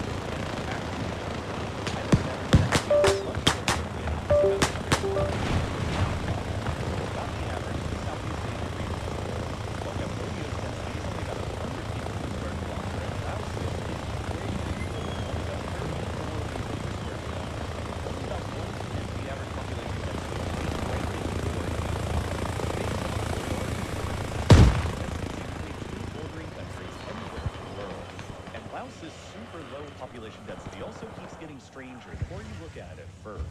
Laos's super low population density also keeps getting stranger the more you look at it first.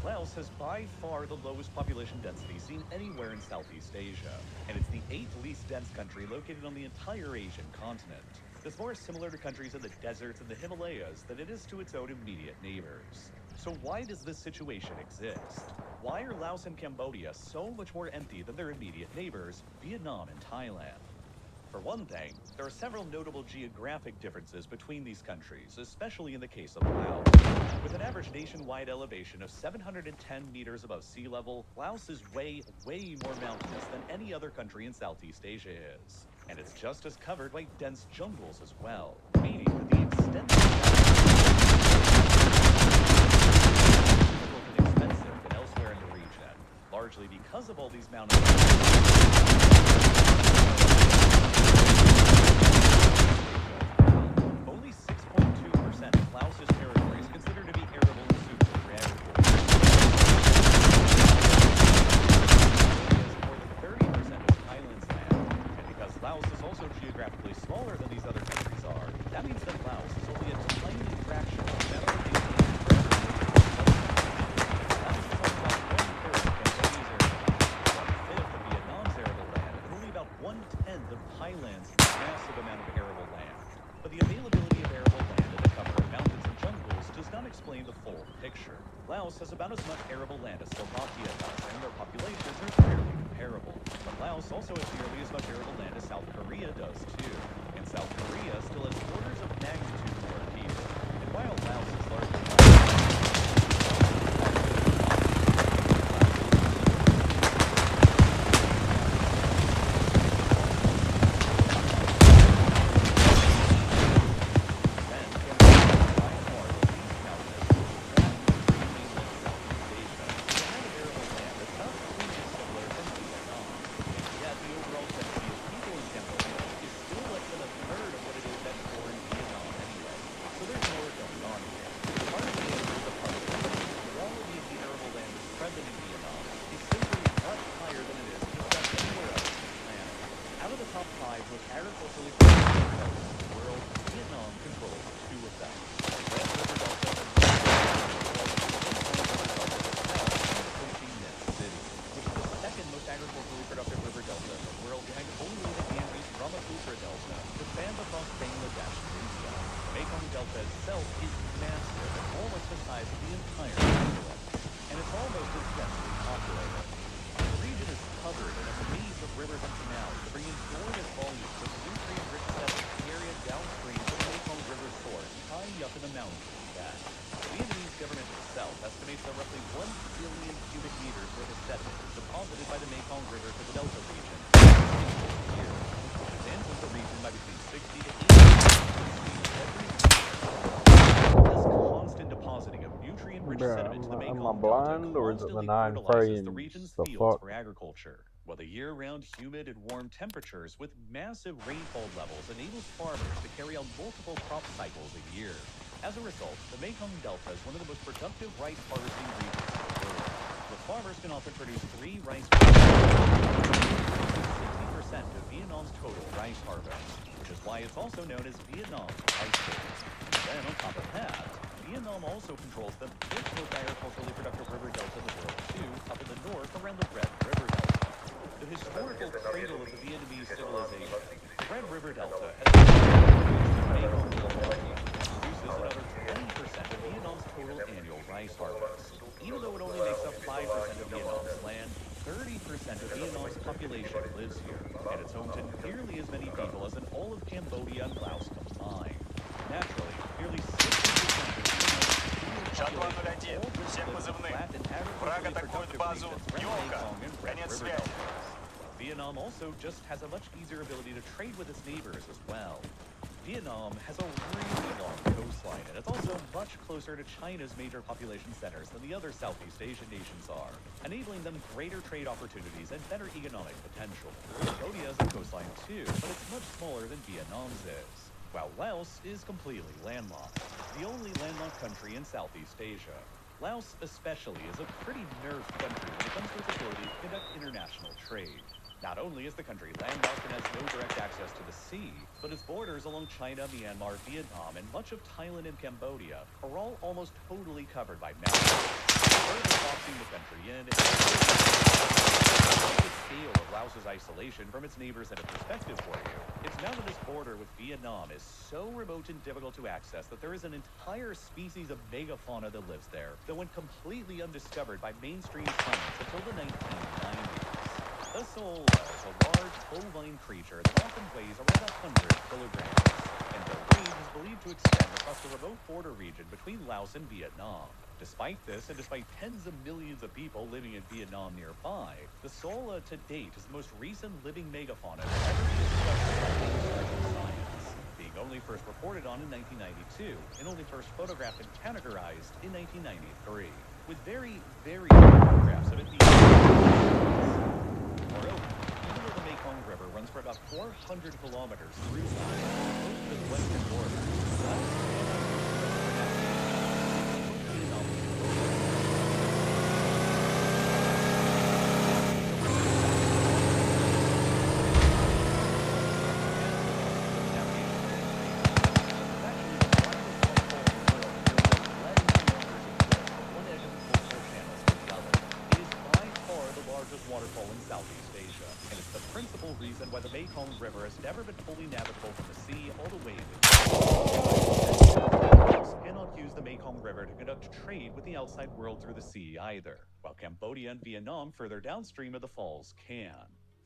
Laos has by far the lowest population density seen anywhere in Southeast Asia, and it's the 8th least dense country located on the entire Asian continent. It's more similar to countries in the deserts and the Himalayas than it is to its own immediate neighbors. So why does this situation exist? Why are Laos and Cambodia so much more empty than their immediate neighbors, Vietnam and Thailand? For one thing, there are several notable geographic differences between these countries, especially in the case of Laos. With an average nationwide elevation of 710 meters above sea level, Laos is way, way more mountainous than any other country in Southeast Asia is. And it's just as covered by dense jungles as well, meaning that the extent of more expensive than elsewhere in the region, largely because of all these mountains. Only 6.2% of Laos's territory is considered to be arable and suitable for agriculture. More than 30% of Thailand's land, and because Laos is also geographically smaller than these other countries are, that means that Laos is only a tiny fraction of the amount of of Thailand's massive amount of arable land. But the availability of arable land and the cover of mountains and jungles does not explain the full picture. Laos has about as much arable land as Slovakia does, and their populations are fairly comparable. But Laos also has nearly as much arable land as South Korea does too. And South Korea still has orders of magnitude more people. And while Laos is largely size of the entire continent, and it's almost as densely populated. The region is covered in a maze of rivers and canals that bring enormous volumes of nutrient-rich sediment to the area downstream from the Mekong River source high up in the mountains in Tibet. The Vietnamese government itself estimates that roughly 1 billion cubic meters worth of sediment is deposited by the Mekong River to the Delta region every year. It enters the region by between 60 to 80 every year. This constant depositing of nutrient-rich sediment to the Mekong am I Delta blind or is it the constantly 9 fertilizes the frames? region's The fields fuck? for agriculture, while the year-round humid and warm temperatures with massive rainfall levels enables farmers to carry out multiple crop cycles a year. As a result, the Mekong Delta is one of the most productive rice harvesting regions in the world, where farmers can often produce 3 rice crops, 60% of Vietnam's total rice harvest, which is why it's also known as Vietnam's rice bowl. Then on top of that, Vietnam also controls the 5th most agriculturally productive river delta in the world too, up in the north around the Red River Delta. The historical cradle of the Vietnamese civilization, the Red River Delta has produces another 20% of Vietnam's total annual rice harvest. Even though it only makes up 5% of Vietnam's land, 30% of Vietnam's population lives here, and it's home to nearly as many people as in all of Cambodia and Laos combined. Naturally, nearly 60% of Шатлан 01, всем позывным. Враг атакует базу Ёлка. Конец связи. Vietnam also just has a much easier ability to trade with its neighbors as well. Vietnam has a really long coastline, and it's also much closer to China's major population centers than the other Southeast Asian nations are, enabling them greater trade opportunities and better economic potential. Cambodia has a coastline too, but it's much smaller than Vietnam's is, while Laos is completely landlocked, the only landlocked country in Southeast Asia. Laos especially is a pretty nerve country when it comes to its ability to conduct international trade. Not only is the country landlocked and has no direct access to the sea, but its borders along China, Myanmar, Vietnam, and much of Thailand and Cambodia are all almost totally covered by mountains. Further boxing the country in, the scale of Laos's isolation from its neighbors and a perspective for you, its mountainous border with Vietnam is so remote and difficult to access that there is an entire species of megafauna that lives there that went completely undiscovered by mainstream science until the 1990s. The sola is a large bovine creature that often weighs around 100 kilograms, and their range is believed to extend across the remote border region between Laos and Vietnam. Despite this, and despite tens of millions of people living in Vietnam nearby, the sola to date is the most recent living megafauna to ever be discovered by mainstream science, being only first reported on in 1992 and only first photographed and categorized in 1993, with very, very few photographs of it being Moreover, even though the Mekong River runs for about 400 kilometers through China, close to the western border, waterfall in Southeast Asia, and it's the principal reason why the Mekong River has never been fully navigable from the sea all the way into the sea. Cannot use the Mekong River to conduct trade with the outside world through the sea either, while Cambodia and Vietnam further downstream of the falls can.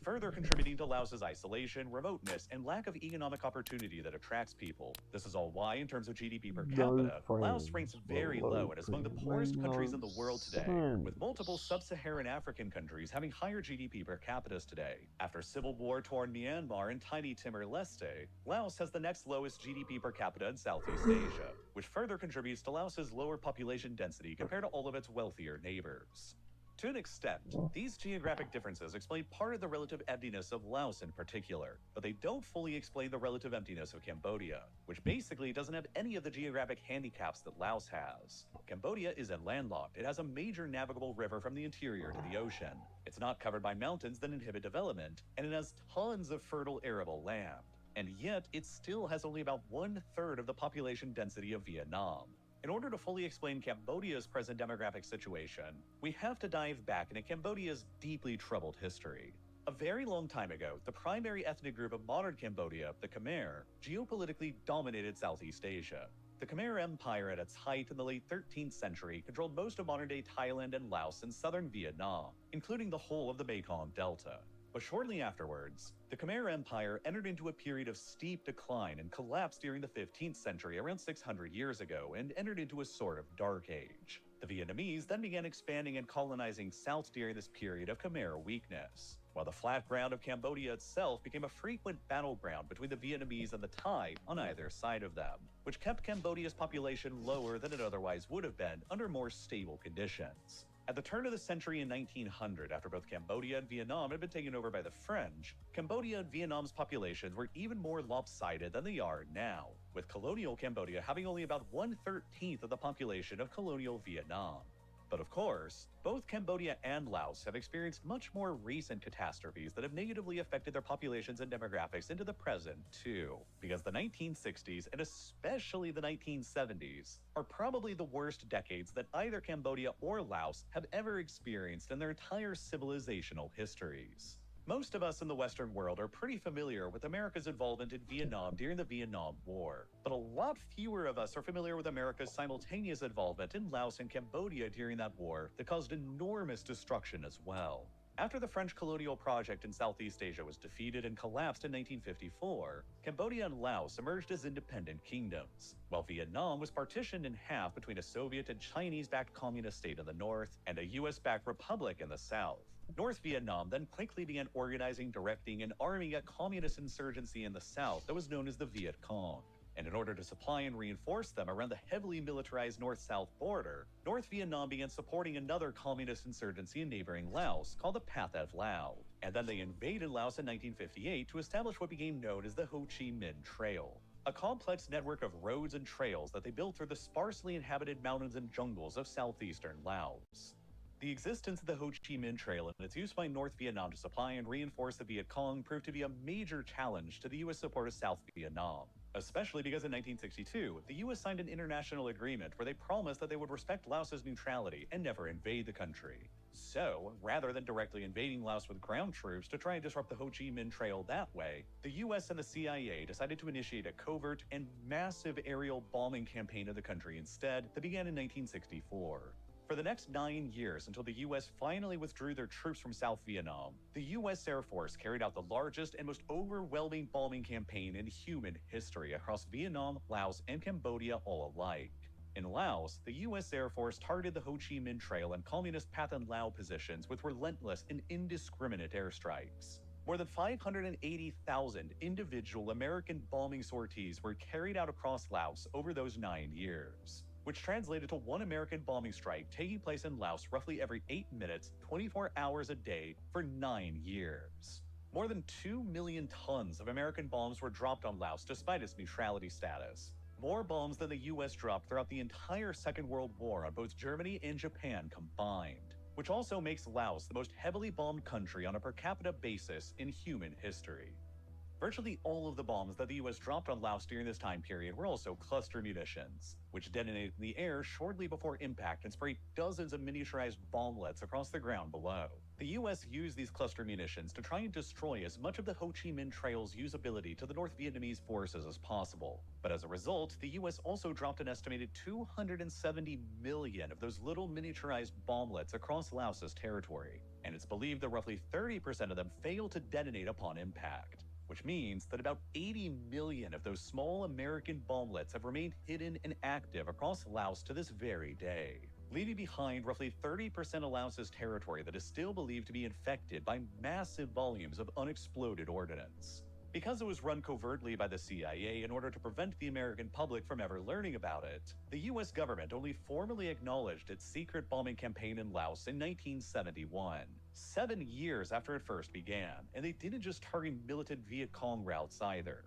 Further contributing to Laos's isolation, remoteness, and lack of economic opportunity that attracts people. This is all why, in terms of GDP per capita, Laos ranks very low and is among the poorest countries in the world today, with multiple sub-Saharan African countries having higher GDP per capita today. After civil war-torn Myanmar and tiny Timor-Leste, Laos has the next lowest GDP per capita in Southeast Asia, which further contributes to Laos's lower population density compared to all of its wealthier neighbors. To an extent, these geographic differences explain part of the relative emptiness of Laos in particular, but they don't fully explain the relative emptiness of Cambodia, which basically doesn't have any of the geographic handicaps that Laos has. Cambodia isn't landlocked. It has a major navigable river from the interior to the ocean. It's not covered by mountains that inhibit development, and it has tons of fertile arable land. And yet, it still has only about 1/3 of the population density of Vietnam. In order to fully explain Cambodia's present demographic situation, we have to dive back into Cambodia's deeply troubled history. A very long time ago, the primary ethnic group of modern Cambodia, the Khmer, geopolitically dominated Southeast Asia. The Khmer Empire at its height in the late 13th century controlled most of modern-day Thailand and Laos and southern Vietnam, including the whole of the Mekong Delta. But shortly afterwards, the Khmer Empire entered into a period of steep decline and collapsed during the 15th century, around 600 years ago, and entered into a sort of dark age. The Vietnamese then began expanding and colonizing south during this period of Khmer weakness, while the flat ground of Cambodia itself became a frequent battleground between the Vietnamese and the Thai on either side of them, which kept Cambodia's population lower than it otherwise would have been under more stable conditions. At the turn of the century in 1900, after both Cambodia and Vietnam had been taken over by the French, Cambodia and Vietnam's populations were even more lopsided than they are now, with colonial Cambodia having only about 1/13 of the population of colonial Vietnam. But of course, both Cambodia and Laos have experienced much more recent catastrophes that have negatively affected their populations and demographics into the present, too. Because the 1960s, and especially the 1970s, are probably the worst decades that either Cambodia or Laos have ever experienced in their entire civilizational histories. Most of us in the Western world are pretty familiar with America's involvement in Vietnam during the Vietnam War, but a lot fewer of us are familiar with America's simultaneous involvement in Laos and Cambodia during that war that caused enormous destruction as well. After the French colonial project in Southeast Asia was defeated and collapsed in 1954, Cambodia and Laos emerged as independent kingdoms, while Vietnam was partitioned in half between a Soviet and Chinese-backed communist state in the north and a US-backed republic in the south. North Vietnam then quickly began organizing, directing, and arming a communist insurgency in the south that was known as the Viet Cong. And in order to supply and reinforce them around the heavily militarized north-south border, North Vietnam began supporting another communist insurgency in neighboring Laos called the Pathet Lao. And then they invaded Laos in 1958 to establish what became known as the Ho Chi Minh Trail, a complex network of roads and trails that they built through the sparsely inhabited mountains and jungles of southeastern Laos. The existence of the Ho Chi Minh Trail and its use by North Vietnam to supply and reinforce the Viet Cong proved to be a major challenge to the U.S. support of South Vietnam, especially because in 1962, the U.S. signed an international agreement where they promised that they would respect Laos's neutrality and never invade the country. So, rather than directly invading Laos with ground troops to try and disrupt the Ho Chi Minh Trail that way, the U.S. and the CIA decided to initiate a covert and massive aerial bombing campaign of the country instead that began in 1964. For the next 9 years, until the U.S. finally withdrew their troops from South Vietnam, the U.S. Air Force carried out the largest and most overwhelming bombing campaign in human history across Vietnam, Laos, and Cambodia all alike. In Laos, the U.S. Air Force targeted the Ho Chi Minh Trail and communist Pathet Lao positions with relentless and indiscriminate airstrikes. More than 580,000 individual American bombing sorties were carried out across Laos over those 9 years, which translated to one American bombing strike taking place in Laos roughly every 8 minutes, 24 hours a day for 9 years. More than 2 million tons of American bombs were dropped on Laos despite its neutrality status. More bombs than the U.S. dropped throughout the entire Second World War on both Germany and Japan combined, which also makes Laos the most heavily bombed country on a per capita basis in human history. Virtually all of the bombs that the U.S. dropped on Laos during this time period were also cluster munitions, which detonated in the air shortly before impact and sprayed dozens of miniaturized bomblets across the ground below. The U.S. used these cluster munitions to try and destroy as much of the Ho Chi Minh Trail's usability to the North Vietnamese forces as possible. But as a result, the U.S. also dropped an estimated 270 million of those little miniaturized bomblets across Laos's territory, and it's believed that roughly 30% of them failed to detonate upon impact, which means that about 80 million of those small American bomblets have remained hidden and active across Laos to this very day, leaving behind roughly 30% of Laos's territory that is still believed to be infected by massive volumes of unexploded ordnance. Because it was run covertly by the CIA in order to prevent the American public from ever learning about it, the U.S. government only formally acknowledged its secret bombing campaign in Laos in 1971, 7 years after it first began, and they didn't just target militant Viet Cong routes either.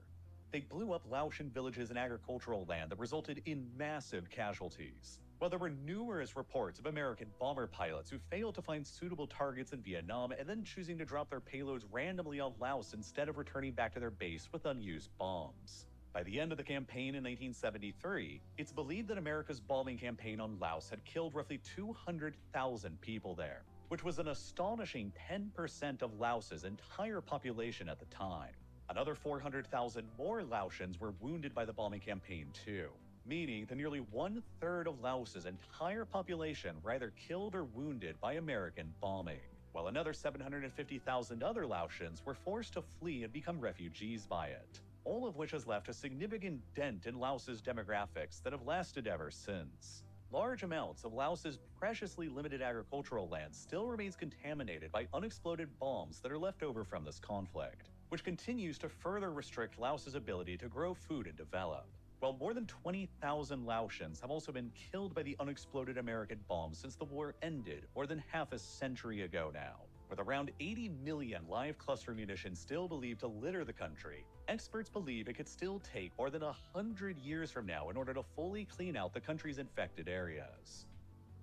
They blew up Laotian villages and agricultural land that resulted in massive casualties. While there were numerous reports of American bomber pilots who failed to find suitable targets in Vietnam and then choosing to drop their payloads randomly on Laos instead of returning back to their base with unused bombs. By the end of the campaign in 1973, it's believed that America's bombing campaign on Laos had killed roughly 200,000 people there, which was an astonishing 10% of Laos's entire population at the time. Another 400,000 more Laotians were wounded by the bombing campaign too. meaning that nearly 1/3 of Laos's entire population were either killed or wounded by American bombing, while another 750,000 other Laotians were forced to flee and become refugees by it, all of which has left a significant dent in Laos's demographics that have lasted ever since. Large amounts of Laos's preciously limited agricultural land still remains contaminated by unexploded bombs that are left over from this conflict, which continues to further restrict Laos's ability to grow food and develop. While more than 20,000 Laotians have also been killed by the unexploded American bombs since the war ended more than half a century ago now. With around 80 million live cluster munitions still believed to litter the country, experts believe it could still take more than 100 years from now in order to fully clean out the country's infected areas.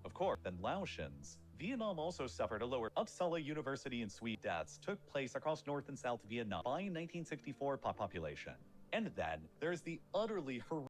Of course, than Laotians, Vietnam also suffered a lower Uppsala University in Sweden. Deaths took place across North and South Vietnam by 1964 population. And then there's the utterly horrific